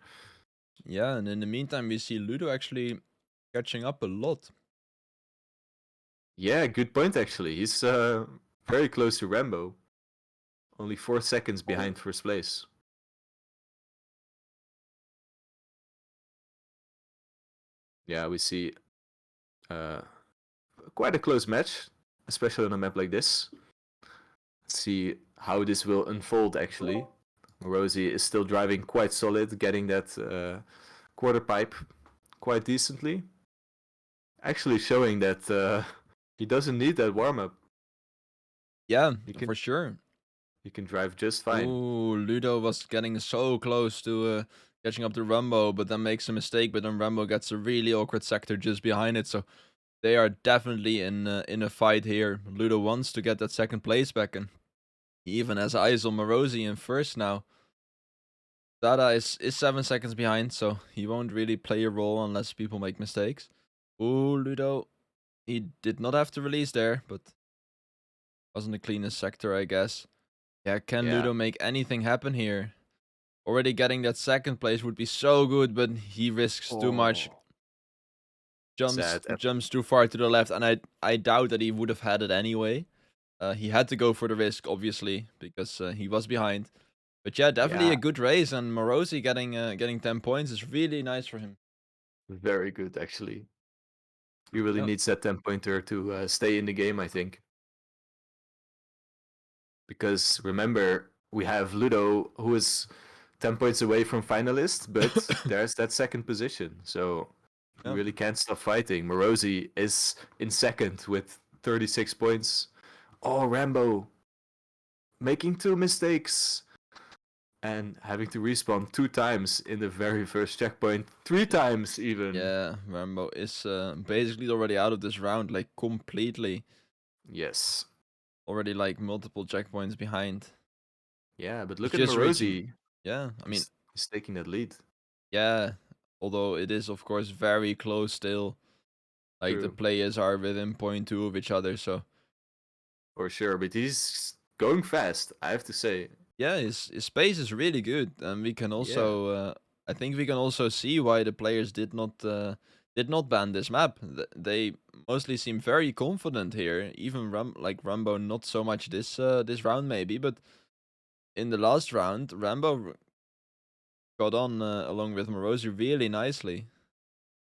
Yeah, and in the meantime, we see Ludo actually catching up a lot. Yeah, good point actually. He's very close to Rambo. Only 4 seconds behind first place. Yeah, we see uh, quite a close match, especially on a map like this. Let's see how this will unfold actually. Marozi is still driving quite solid, getting that quarter pipe quite decently. Actually showing that he doesn't need that warm up. Yeah, He for sure. can drive just fine. Ooh, Ludo was getting so close to catching up to Rambo, but then makes a mistake. But then Rambo gets a really awkward sector just behind it. So they are definitely in a fight here. Ludo wants to get that second place back, and he even has eyes on Marozi in first now. TaDa is 7 seconds behind, so he won't really play a role unless people make mistakes. Ooh, Ludo, he did not have to release there, but wasn't the cleanest sector, I guess. Yeah, can Yeah. Ludo make anything happen here? Already getting that second place would be so good, but he risks too much. Oh, Jumps sad. jumps too far to the left, and I doubt that he would have had it anyway. He had to go for the risk, obviously, because he was behind. But yeah, definitely Yeah, a good race, and Marozi getting 10 points is really nice for him. very good actually. He really Yeah. needs that 10 pointer to stay in the game, I think. Because remember, we have Ludo who is 10 points away from finalist, but there's that second position. So you Yeah. really can't stop fighting. Marozi is in second with 36 points Oh, Rambo making 2 mistakes and having to respawn 2 times in the very first checkpoint, 3 times even. Yeah, Rambo is basically already out of this round, like completely. Yes. Already like multiple checkpoints behind. Yeah, but He's look at just reaching. Marozi. Yeah, I mean, He's taking that lead. yeah. Although it is of course very close still. Like the True. players are within 0.2 of each other, so For sure, but he's going fast, I have to say. yeah, his pace is really good, and we can Yeah, also, I think we can also see why the players did not ban this map. They mostly seem very confident here. Even like Rambo, not so much this round maybe, but in the last round, Rambo got on along with Marozi really nicely.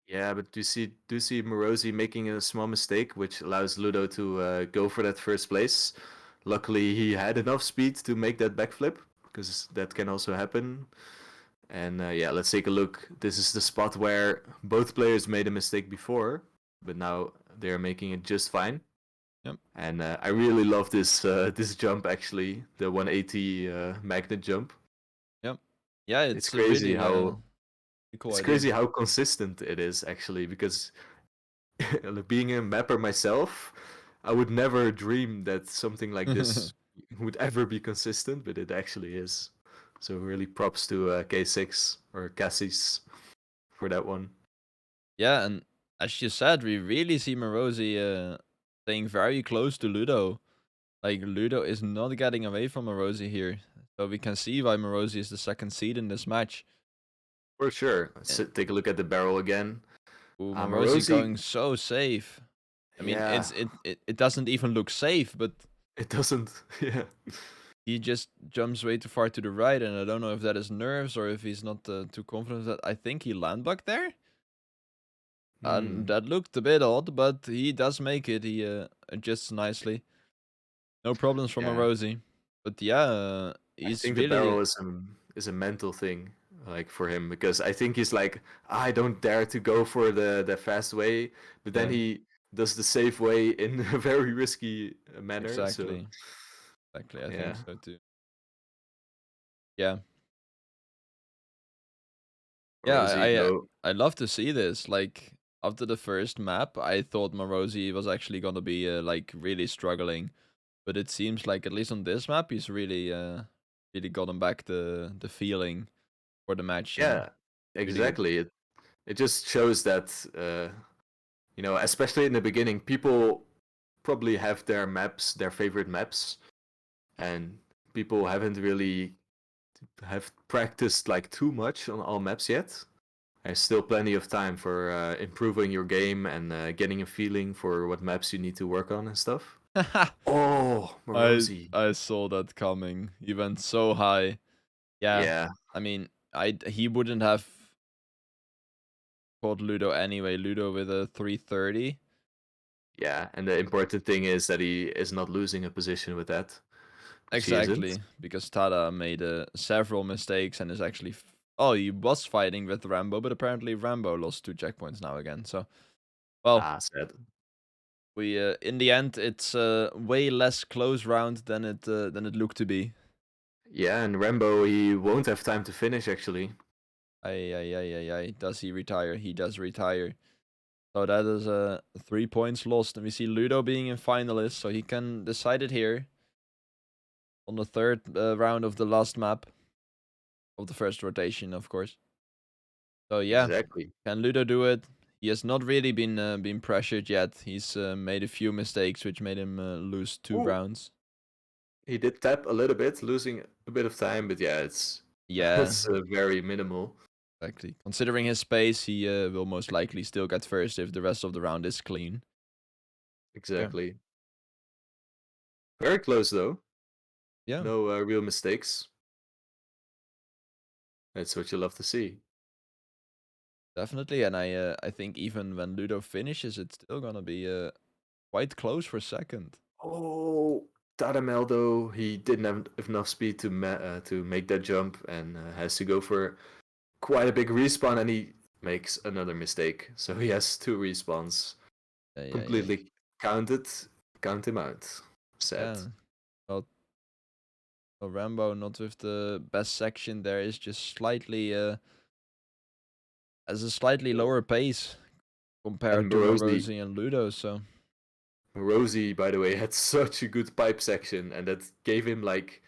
yeah, but do you see Marozi making a small mistake, which allows Ludo to go for that first place. Luckily, he had enough speed to make that backflip, because that can also happen. And yeah, let's take a look. This is the spot where both players made a mistake before, but now they're making it just fine. Yep. And I really love this jump, actually, the 180 magnet jump. Yep. Yeah, It's it's a crazy really how cool it's idea. crazy how consistent it is, actually, because being a mapper myself, I would never dream that something like this would ever be consistent, but it actually is. So really props to K6 or Cassis for that one. Yeah, and as you said, we really see Marozi staying very close to Ludo. Like Ludo is not getting away from Marozi here, so we can see why Marozi is the second seed in this match. For sure. Let's Eh, take a look at the barrel again. Ooh, Marozi Marozi, going so safe. I mean, yeah, it doesn't even look safe, but it doesn't. Yeah. he just jumps way too far to the right, and I don't know if that is nerves or if he's not too confident that. I think he land back there. And Hmm. that looked a bit odd, but he does make it. He adjusts nicely. No problems from Yeah. Marozi. But yeah, I he's think the really barrel is a mental thing, like, for him, because I think he's like, I don't dare to go for the fast way, but then yeah, he does the safe way in a very risky manner. So exactly. Exactly, I think yeah, so too. Yeah. Yeah, Rosie though, I love to see this. Like after the first map, I thought Marozi was actually gonna be like really struggling, but it seems like at least on this map, he's really gotten back the feeling for the match and yeah, really good. exactly. It just shows that especially in the beginning, people probably have their favorite maps, and people haven't really have practiced like too much on all maps yet. There's still plenty of time for improving your game and getting a feeling for what maps you need to work on and stuff. Oh, Marozi. I saw that coming. He went so high. Yeah, Yeah, I mean, he wouldn't have called Ludo anyway. Ludo with a 330. yeah. And the important thing is that he is not losing a position with that, which he isn't. Exactly, because TaDa made several mistakes and is actually. Oh, he was fighting with Rambo, but apparently Rambo lost 2 checkpoints now again. So, well, Ah, sad. we in the end it's a way less close round than it looked to be. Yeah, and Rambo, he won't have time to finish, actually. Ay. Does he retire? He does retire. So that is 3 points lost, and we see Ludo being in finalist, so he can decide it here on the third round of the last map of the first rotation, of course. So yeah, Exactly. can Ludo do it? He has not really been pressured yet. He's made a few mistakes, which made him lose 2 rounds. He did tap a little bit, losing a bit of time, but yeah, it's Yeah, it's very minimal. exactly. Considering his pace, he will most likely still get first if the rest of the round is clean. Yeah, Exactly. Very close though. yeah, No real mistakes. That's what you love to see. definitely. And I think even when Ludo finishes, it's still gonna be quite close for second. Oh, TaDa though, he didn't have enough speed to make that jump, and has to go for quite a big respawn, and he makes another mistake. So he has 2 respawns. Yeah. Completely counted. Count him out. Sad. Yeah. Well, Rambo not with the best section there is just slightly has a slightly lower pace compared And to Marozi and Ludo. So Marozi, by the way, had such a good pipe section, and that gave him like,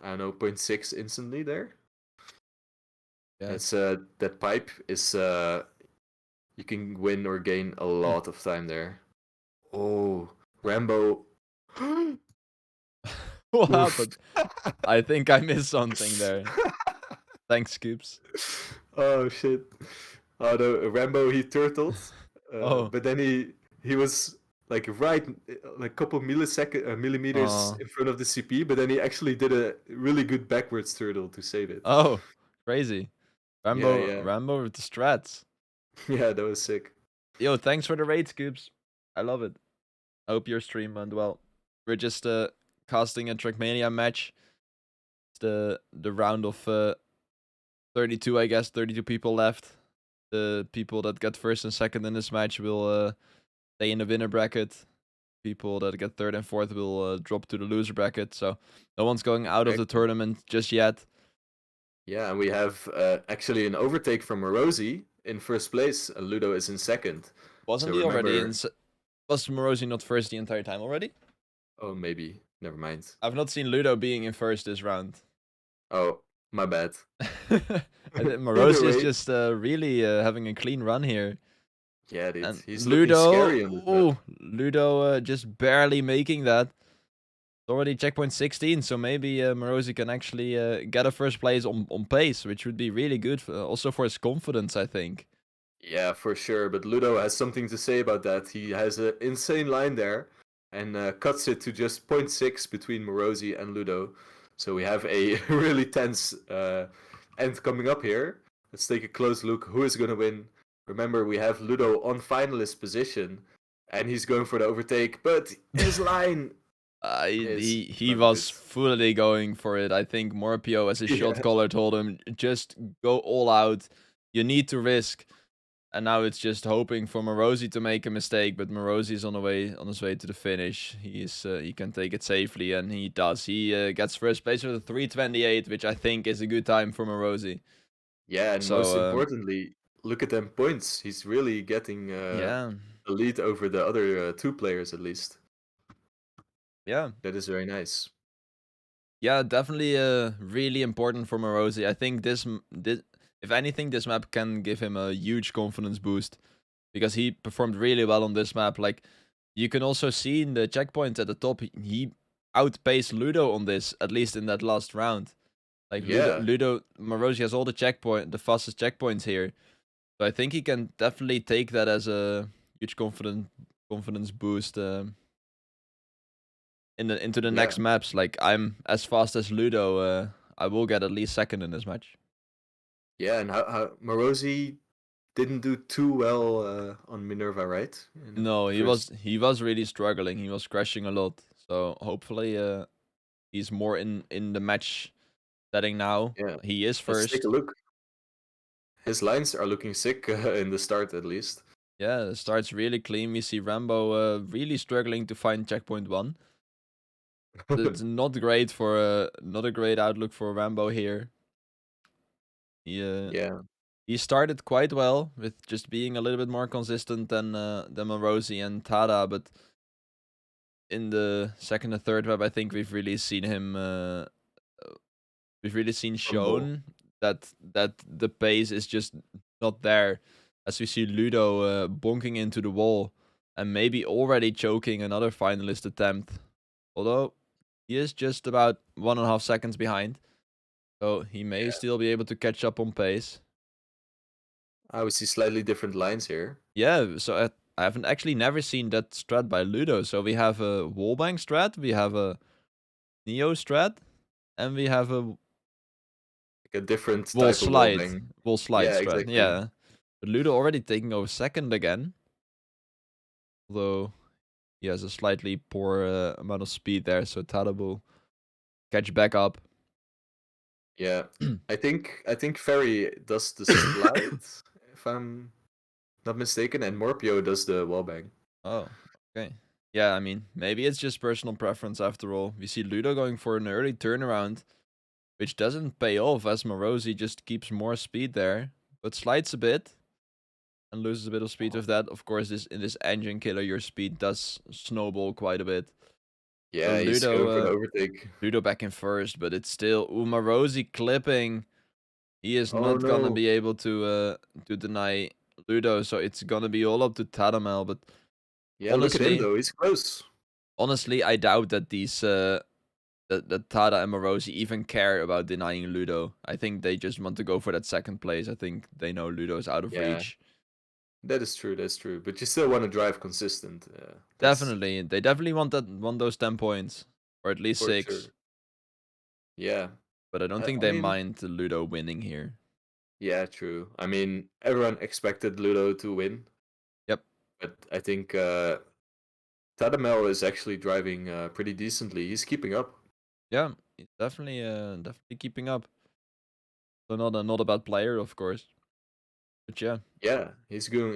I don't know, 0.6 instantly there. yeah. It's that pipe is you can win or gain a lot of time there. Oh, Rambo. What Oof. happened? I think I missed something there. Thanks, Scoops. Oh shit. Oh no, Rambo he turtled, Oh. but then he was like right like a couple millimeters Oh. in front of the CP, but then he actually did a really good backwards turtle to save it. Oh. Crazy. Yeah, Rambo. yeah, Rambo with the strats. yeah, that was sick. Yo, thanks for the raid, Scoops. I love it. I hope your stream went well. We're just casting a Trackmania match. It's the round of 32, I guess. 32 people left. The people that get first and second in this match will stay in the winner bracket. People that get third and fourth will drop to the loser bracket. So no one's going out of the Excellent. tournament just yet. Yeah, and we have actually an overtake from Marozi in first place, and Ludo is in second. Wasn't So he already in? remember, Was Marozi not first the entire time already? oh maybe, never mind. I've not seen Ludo being in first this round. Oh, my bad. I think Either Marozi is way, just really having a clean run here. yeah, dude, And he's looking Ludo, scary on this map. Ludo just barely making that. It's already checkpoint 16, so maybe Marozi can actually get a first place on pace, which would be really good, also for his confidence, I think. Yeah, for sure. But Ludo has something to say about that. He has an insane line there and cuts it to just 0.6 between Marozi and Ludo. So we have a really tense end coming up here. Let's take a close look. Who is going to win? Remember, we have Ludo on finalist position and he's going for the overtake, but his line is He not good. was fully going for it. I think Morpio, as his shot Yeah. caller, told him, just go all out. You need to risk. And now it's just hoping for Marozi to make a mistake, but Marozi is on his way to the finish. He can take it safely, and he does. He gets first place with a 3:28, which I think is a good time for Marozi. Yeah, and most So importantly, look at them points. He's really getting yeah, a lead over the other two players at least. yeah, That is very nice. yeah, definitely really important for Marozi. I think this, if anything, this map can give him a huge confidence boost because he performed really well on this map. Like you can also see in the checkpoints at the top, he outpaced Ludo on this, at least in that last round. Like Yeah, Ludo Marozi has all the fastest checkpoints here. So I think he can definitely take that as a huge confidence boost into the yeah, next maps. Like I'm as fast as Ludo, I will get at least second in this match. yeah. And how Marozi didn't do too well on Minerva, right? In No, the first, he was really struggling. He was crashing a lot. So hopefully he's more in the match setting now. yeah. He is Let's take a first. look. His lines are looking sick in the start, at least. Yeah, the start's really clean. We see Rambo really struggling to find checkpoint 1. It's not great for not a great outlook for Rambo here. He Yeah, he started quite well with just being a little bit more consistent than Marozi and TaDa, but in the second and third web, I think we've really seen him. We've really seen humble. shown that the pace is just not there, as we see Ludo bonking into the wall and maybe already choking another finalist attempt. Although he is just about 1.5 seconds behind, so he may Yeah, still be able to catch up on pace. I would see slightly different lines here. Yeah, so I haven't actually never seen that strat by Ludo. So we have a wallbang strat, we have a Neo strat, and we have a Like a different wall type of wall slide, bang. wall slide Yeah, strat. exactly. Yeah, but Ludo already taking over second again, although he has a slightly poor amount of speed there. So TaDa will catch back up. Yeah, I think Ferry does the slide, if I'm not mistaken, and Morpio does the wall bang. Oh, okay. Yeah, I mean, maybe it's just personal preference after all. We see Ludo going for an early turnaround, which doesn't pay off as Marozi just keeps more speed there, but slides a bit and loses a bit of speed with that. Of course, in this engine killer, your speed does snowball quite a bit. So Yeah, he's going for the overtake. Ludo back in first, but it's still Marozi clipping. He is Oh not gonna no. be able to deny Ludo, so it's gonna be all up to TaDa. But Yeah, look at him honestly, though. He's close. I doubt that these that TaDa and Marozi even care about denying Ludo. I think they just want to go for that second place. I think they know Ludo is out of Yeah, reach. that is true. That's true. But you still want to drive consistent. That's Definitely, they definitely want those 10 points or at least for 6. sure. Yeah. But I don't think I they mean, mind Ludo winning here. yeah, true. I mean, everyone expected Ludo to win, Yep. but I think TaDa is actually driving pretty decently. He's keeping up. Yeah, he's definitely keeping up. So not a bad player, of course. But yeah, Yeah, he's going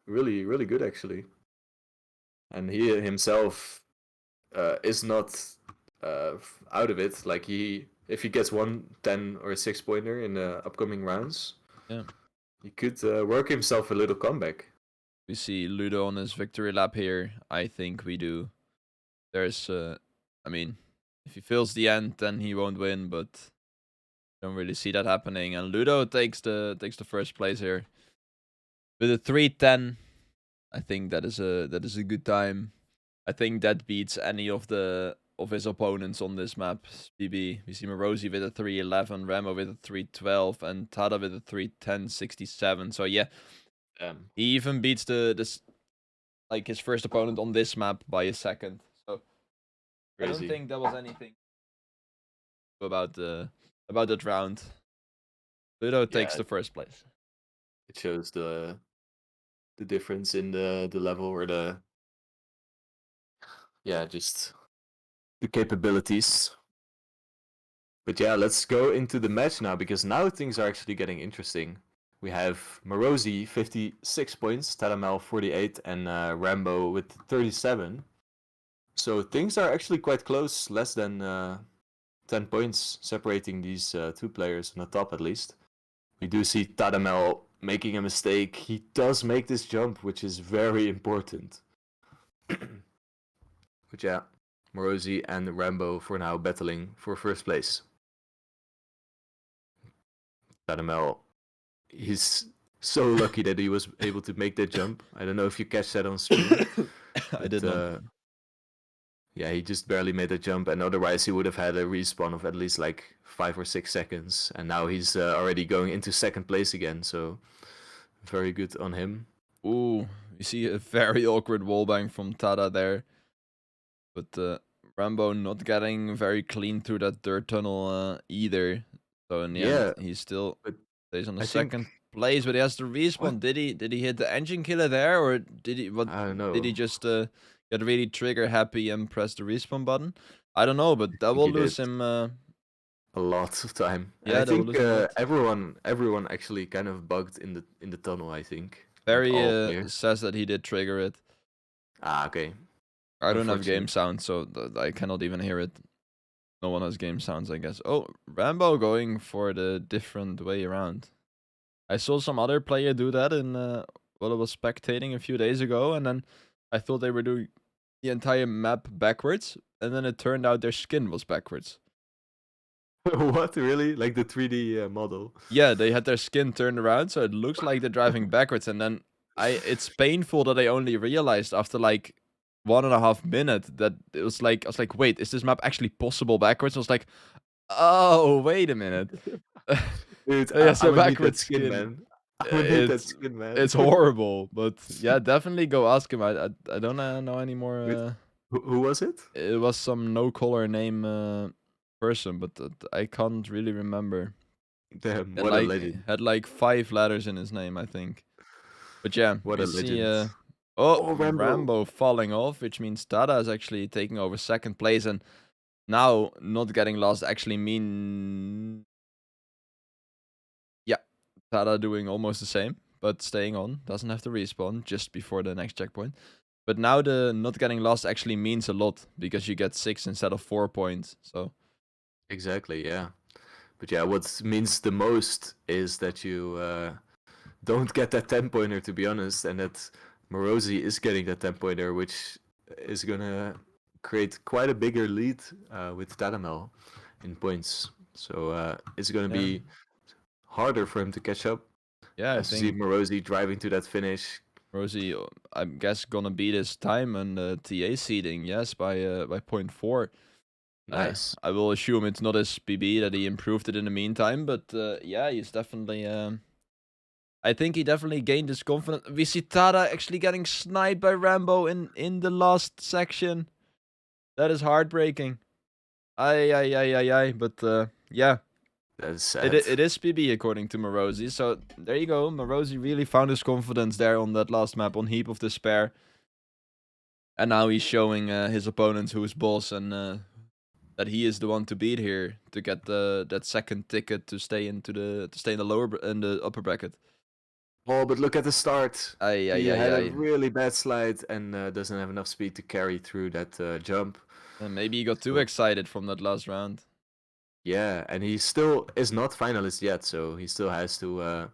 really really good actually. And he himself is not out of it. Like if he gets 1 10 or a 6 pointer in the upcoming rounds, yeah. he could work himself a little comeback. We see Ludo on his victory lap here. I think we do. There's I mean, if he fails the end, then he won't win, but don't really see that happening. And Ludo takes the first place here with a 3:10. I think that is a good time. I think that beats any of his opponents on this map. BB. We see Marozi with a 3:11, Ramo with a 3:12, and TaDa with a 3:10.67. So yeah, he even beats this like his first opponent on this map by a second. So I don't Crazy. think there was anything about that round. Ludo takes Yeah, the first place. it shows the difference in the level or the just the capabilities. But yeah, let's go into the match now because now things are actually getting interesting. We have Marozi 56 points, TaDa 48, and Rambo with 37. So things are actually quite close, less than 10 points separating these two players on the top at least. We do see TaDa making a mistake. He does make this jump, which is very important. But yeah, Marozi and Rambo for now battling for first place. TaDa, he's so lucky that he was able to make that jump. I don't know if you catch that on stream. I did not. Yeah, he just barely made a jump, and otherwise he would have had a respawn of at least like 5 or 6 seconds. And now he's already going into second place again. So very good on him. Ooh, you see a very awkward wallbang from TaDa there. But Rambo not getting very clean through that dirt tunnel either. So in the end, Yeah, he still but stays on the I think second place, but he has to what respawn. Did he hit the engine killer there, or did he what? I don't Did he know. just get really trigger happy and press the respawn button? I don't know, but I that think will he lose did him. a lot of time, and I Yeah, that will think lose him a lot. everyone actually kind of bugged in the tunnel. I think like Barry all players. says that he did trigger it. Ah, okay. I don't have game Unfortunate. sound, so I cannot even hear it. No one has game sounds, I guess. Oh, Rambo going for the different way around. I saw some other player do that in while I was spectating a few days ago, and then I thought they were doing the entire map backwards, and then it turned out their skin was backwards. What really? Like the 3D model? Yeah, they had their skin turned around, so it looks like they're driving backwards, and then it's painful that I only realized after like 1.5 minutes that it was like I was like, wait, is this map actually possible backwards? I was like, oh, wait a minute. Dude, Yeah, I so would need that backwards skin, skin. man. I would need that It's skin, man. it's horrible, but yeah, definitely go ask him. I don't know any more. Wait, who was it? It was some no color name person, but I can't really remember. Damn, And what a like legend. had like 5 letters in his name, I think. But yeah, What we a see legend. oh, Oh, Rambo. Rambo falling off, which means TaDa is actually taking over second place, and now not getting lost actually mean yeah, TaDa doing almost the same, but staying on, doesn't have to respawn just before the next checkpoint. But now the not getting lost actually means a lot because you get 6 instead of 4 points. So Exactly, yeah. But yeah, what means the most is that you don't get that 10-pointer, to be honest, and that Marozi is getting that 10-pointer, which is gonna create quite a bigger lead with TaDa in points. So it's gonna be harder for him to catch up. yeah, I As you see think Marozi driving to that finish. Rosie, I guess, gonna beat his time on the TA seeding, yes, by 0.4. Nice. I will assume it's not his PB, that he improved it in the meantime, but yeah, he's definitely. I think he definitely gained his confidence. We see TaDa actually getting sniped by Rambo in the last section. That is heartbreaking. Ay. But yeah, That's sad. it is PB according to Marozi. So there you go. Marozi really found his confidence there on that last map on Heap of Despair. And now he's showing his opponents who's boss and that he is the one to beat here to get that second ticket to stay in the upper bracket. Oh, but look at the start. Ay. He had a really bad slide and doesn't have enough speed to carry through that jump. And maybe he got too excited from that last round. Yeah, and he still is not finalist yet, so he still has to.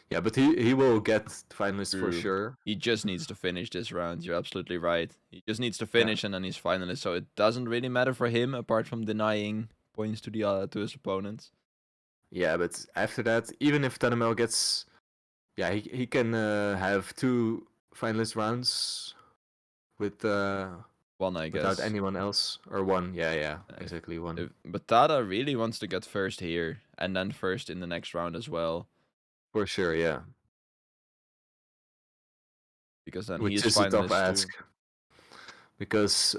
Yeah, but he will get finalist for True. sure. He just needs to finish this round. You're absolutely right. He just needs to finish and then he's finalist. So it doesn't really matter for him apart from denying points to his opponents. Yeah, but after that, even if TaDa gets, yeah, he can have 2 finalist rounds with One, I guess. without anyone else, or 1. Yeah, exactly 1. But TaDa really wants to get first here and then first in the next round as well. For sure, yeah. Because then Which he is is a tough finalist ask. too. Because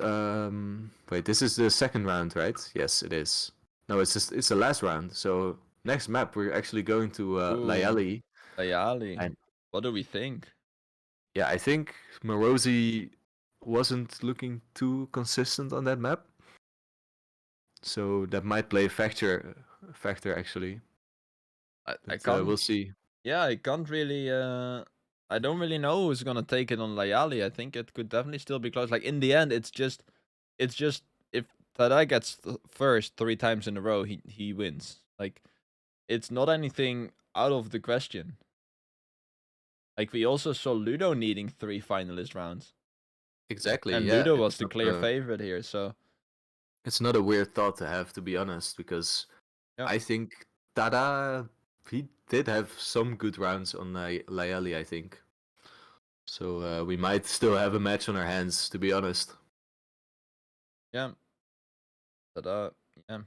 wait, this is the second round, right? Yes, it is. No, it's the last round. So next map we're actually going to Layali. Layali. And What do we think? yeah, I think Marozi wasn't looking too consistent on that map. So that might play a factor actually. I can't. We'll see. Yeah, I can't really. I don't really know who's gonna take it on Layali. I think it could definitely still be close. Like in the end, it's just if TaDa gets first 3 times in a row, he wins. Like it's not anything out of the question. Like we also saw Ludo needing 3 finalist rounds, Exactly. and Yeah, Ludo was it's the not clear favorite here. So it's not a weird thought to have, to be honest, because yeah. I think TaDa he did have some good rounds on Layali, I think. So we might still have a match on our hands, to be honest. Yeah. TaDa, yeah.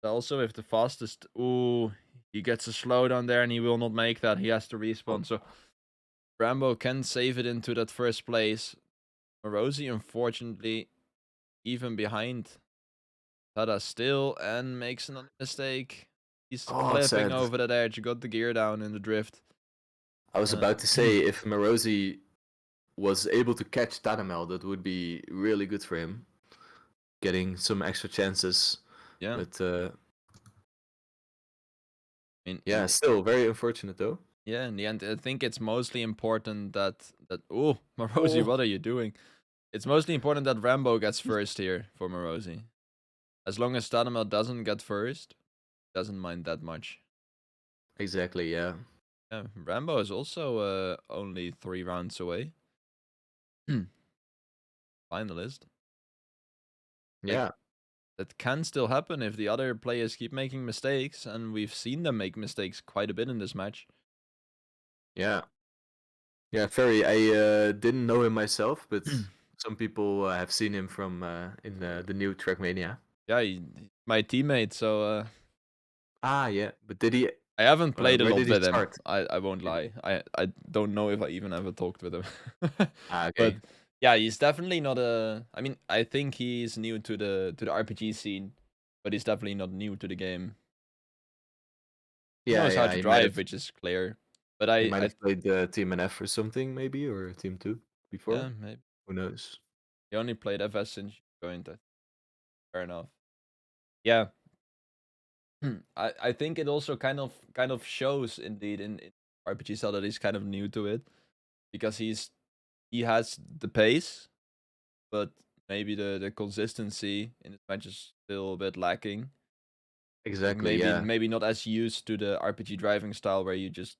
Also, if the fastest, ooh, he gets a slowdown there and he will not make that. He has to respawn. So Rambo can save it into that first place. Marozi, unfortunately, even behind TaDa still and makes another mistake. He's clipping Sad. over that edge. Got the gear down in the drift. I was about to say, if Marozi was able to catch TaDa, that would be really good for him. Getting some extra chances. Yeah. But yeah, still very unfortunate though. Yeah, in the end, I think it's mostly important that oh, Marozi, what are you doing? It's mostly important that Rambo gets first here for Marozi. As long as TaDa doesn't get first, doesn't mind that much. Exactly, yeah. Yeah, Rambo is also only 3 rounds away. Finalist. Yeah. That can still happen if the other players keep making mistakes, and we've seen them make mistakes quite a bit in this match. Yeah. Yeah, Ferry, I didn't know him myself, but some people have seen him from in the new Trackmania. Yeah, he's my teammate, so Yeah, but did he? I haven't played a where lot did he with him. start? I won't lie. I don't know if I even ever talked with him. Okay. But yeah, he's definitely not a. I mean, I think he's new to the RPG scene, but he's definitely not new to the game. He knows how to drive, which is clear. But he might have played Team NF or something, maybe, or Team 2 before. Yeah, maybe. Who knows? He only played FS since you joined. Fair enough. Yeah. I think it also kind of shows indeed in RPG style that he's kind of new to it, because he has the pace, but maybe the consistency in his match is still a bit lacking. Like Exactly, yeah. maybe not as used to the RPG driving style where you just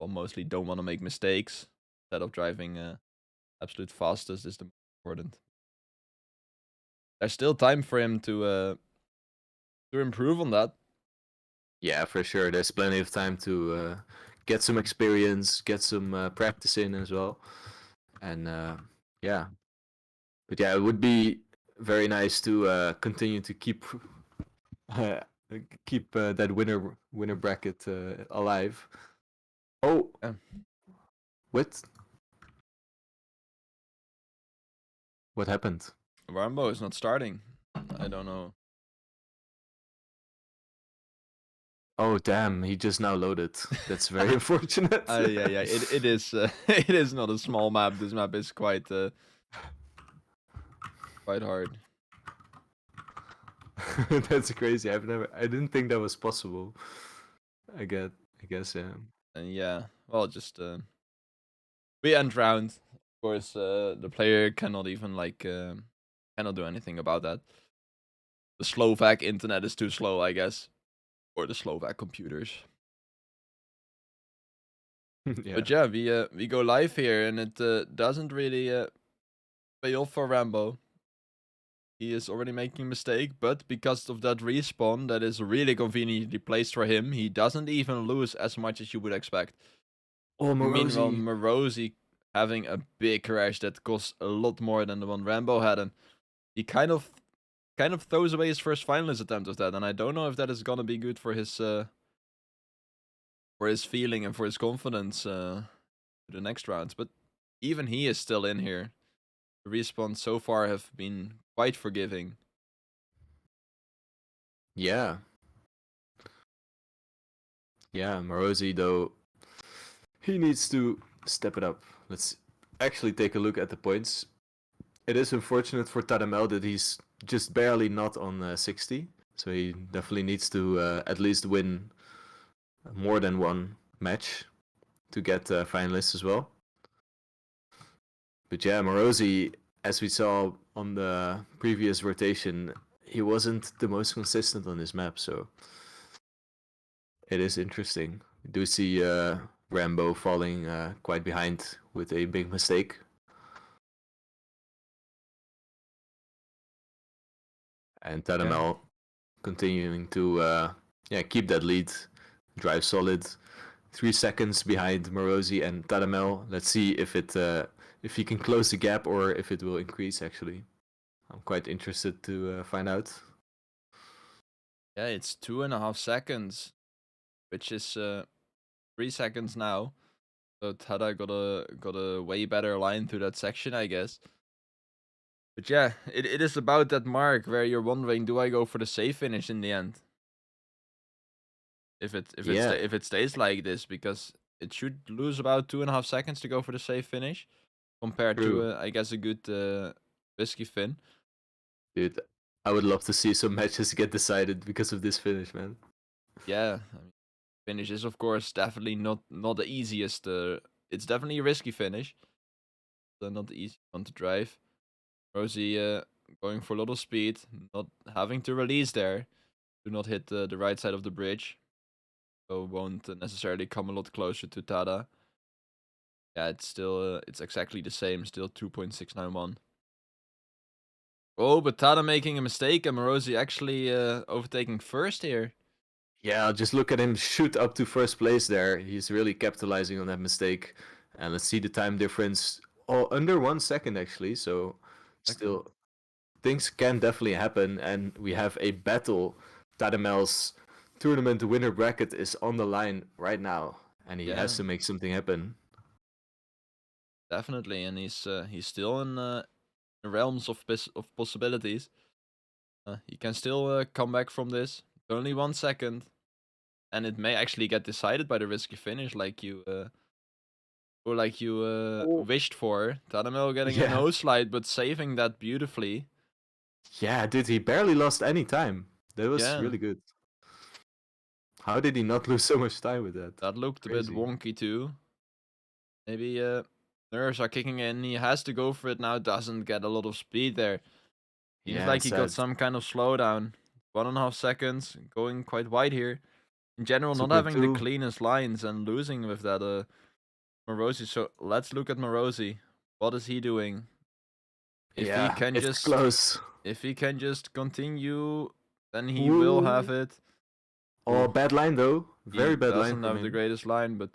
mostly don't want to make mistakes instead of driving absolute fastest is the most important. There's still time for him to improve on that. Yeah, for sure. There's plenty of time to get some experience, get some practice in as well. And yeah. But yeah, it would be very nice to continue to uh, keep that winner bracket alive. Oh, Yeah. what happened? Rambo is not starting. I don't know. Oh damn, he just now loaded. That's very unfortunate. Yeah. It is. It is not a small map. This map is quite hard. That's crazy. I didn't think that was possible. I guess, yeah. And yeah, well, just we end round. Of course, the player cannot even cannot do anything about that. The Slovak internet is too slow, I guess, or the Slovak computers. Yeah. But yeah, we go live here, and it doesn't really pay off for Rambo. He is already making a mistake, but because of that respawn that is really conveniently placed for him, he doesn't even lose as much as you would expect. Oh, Meanwhile, Marozi. Marozi having a big crash that costs a lot more than the one Rambo had, and he kind of throws away his first finalist attempt of that, and I don't know if that is gonna be good for his feeling and for his confidence to the next rounds. But even he is still in here. The respawns so far have been quite forgiving. Yeah. Yeah, Marozi though, he needs to step it up. Let's actually take a look at the points. It is unfortunate for TaDa that he's just barely not on 60. So he definitely needs to at least win more than one match to get finalists as well. But yeah, Marozi, as we saw on the previous rotation, he wasn't the most consistent on this map, so it is interesting. We do see Rambo falling quite behind with a big mistake. And TaDa continuing to keep that lead, drive solid. 3 seconds behind Marozi and TaDa. Let's see if he can close the gap or if it will increase. Actually, I'm quite interested to find out. Yeah, it's 2.5 seconds, which is 3 seconds now. So TaDa got a way better line through that section, I guess. But yeah, it is about that mark where you're wondering, do I go for the safe finish in the end? If it stays like this, because it should lose about 2.5 seconds to go for the safe finish, compared True. to I guess a good risky fin. Dude, I would love to see some matches get decided because of this finish, man. Yeah, I mean, finish is of course definitely not the easiest. It's definitely a risky finish, so not the easy one to drive. Rosie going for a lot of speed, not having to release there, do not hit the right side of the bridge, so won't necessarily come a lot closer to TaDa. Yeah, it's still it's exactly the same, still 2.691. Oh, but TaDa making a mistake and Marozi actually overtaking first here. Yeah, just look at him shoot up to first place there. He's really capitalizing on that mistake. And let's see the time difference. Oh, under 1 second actually. So still, things can definitely happen. And we have a battle. TaDa's tournament winner bracket is on the line right now. And he has to make something happen. Definitely, and he's still in realms of possibilities. He can still come back from this. Only 1 second, and it may actually get decided by the risky finish, like you wished for. TaDa getting a Yeah. no slide, but saving that beautifully. Yeah, dude, he barely lost any time. That was Yeah, really good. How did he not lose so much time with that? that looked Crazy. a bit wonky too. Maybe nerves are kicking in. He has to go for it now. Doesn't get a lot of speed there. Seems Yeah, like it's he got sad. some kind of slowdown. 1.5 seconds, going quite wide here. In general, not having the 2.2. cleanest lines and losing with that Marozi. So let's look at Marozi. What is he doing? If he Yeah, can it's just close. continue, then he will have Woo. it. Oh, Ooh, bad line though. he Very bad line doesn't from have the him. greatest line, but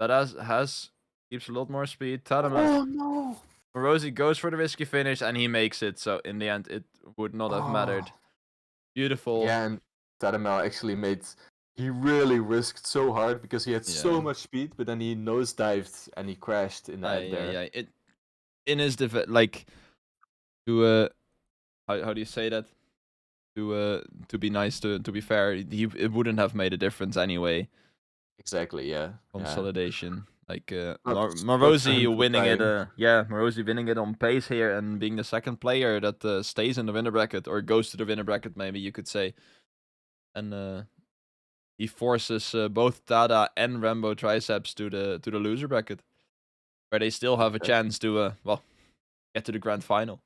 that has keeps a lot more speed. TaDa Oh no. Marozi goes for the risky finish and he makes it. So in the end, it would not have Oh. mattered. Beautiful. Yeah, and TaDa actually made. He really risked so hard because he had so Yeah. much speed, but then he nosedived and he crashed in the end there. Yeah. It in his like to how do you say that? To be nice, to be fair, it wouldn't have made a difference anyway. Exactly. Yeah. Yeah. Consolidation. Like Not for Marozi him for winning it. trying. Yeah, Marozi winning it on pace here and being the second player that stays in the winner bracket or goes to the winner bracket, maybe you could say. And he forces both TaDa and mboTriceps to the loser bracket, where they still have a chance to well get to the grand final.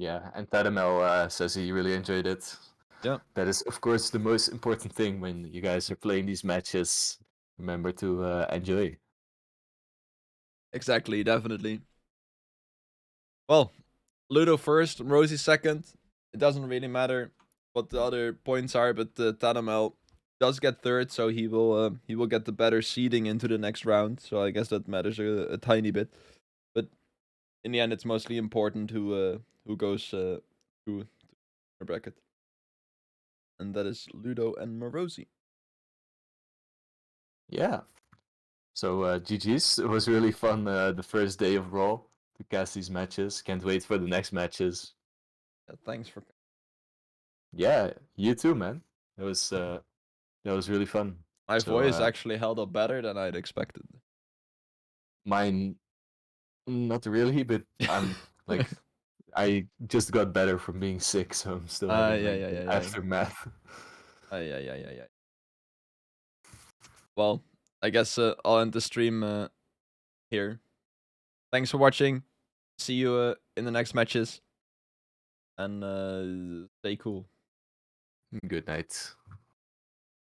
Yeah, and TaDa says he really enjoyed it. Yeah, That is, of course, the most important thing when you guys are playing these matches. Remember to enjoy. exactly, definitely. Well, Ludo first, Rosie second. It doesn't really matter what the other points are, but TaDa does get third, so he will get the better seeding into the next round. So I guess that matters a tiny bit, but in the end, it's mostly important who goes through the bracket, and that is Ludo and Marozi. Yeah. So GG's. It was really fun the first day of Brawl to cast these matches. Can't wait for the next matches. Yeah, thanks for Yeah, you too, man. That was really fun. my So voice actually held up better than I'd expected. mine, not really, but I'm like I just got better from being sick, so I'm still having like the Yeah. aftermath. Yeah. Well, I guess I'll end the stream here. Thanks for watching. See you in the next matches, and stay cool. Good night.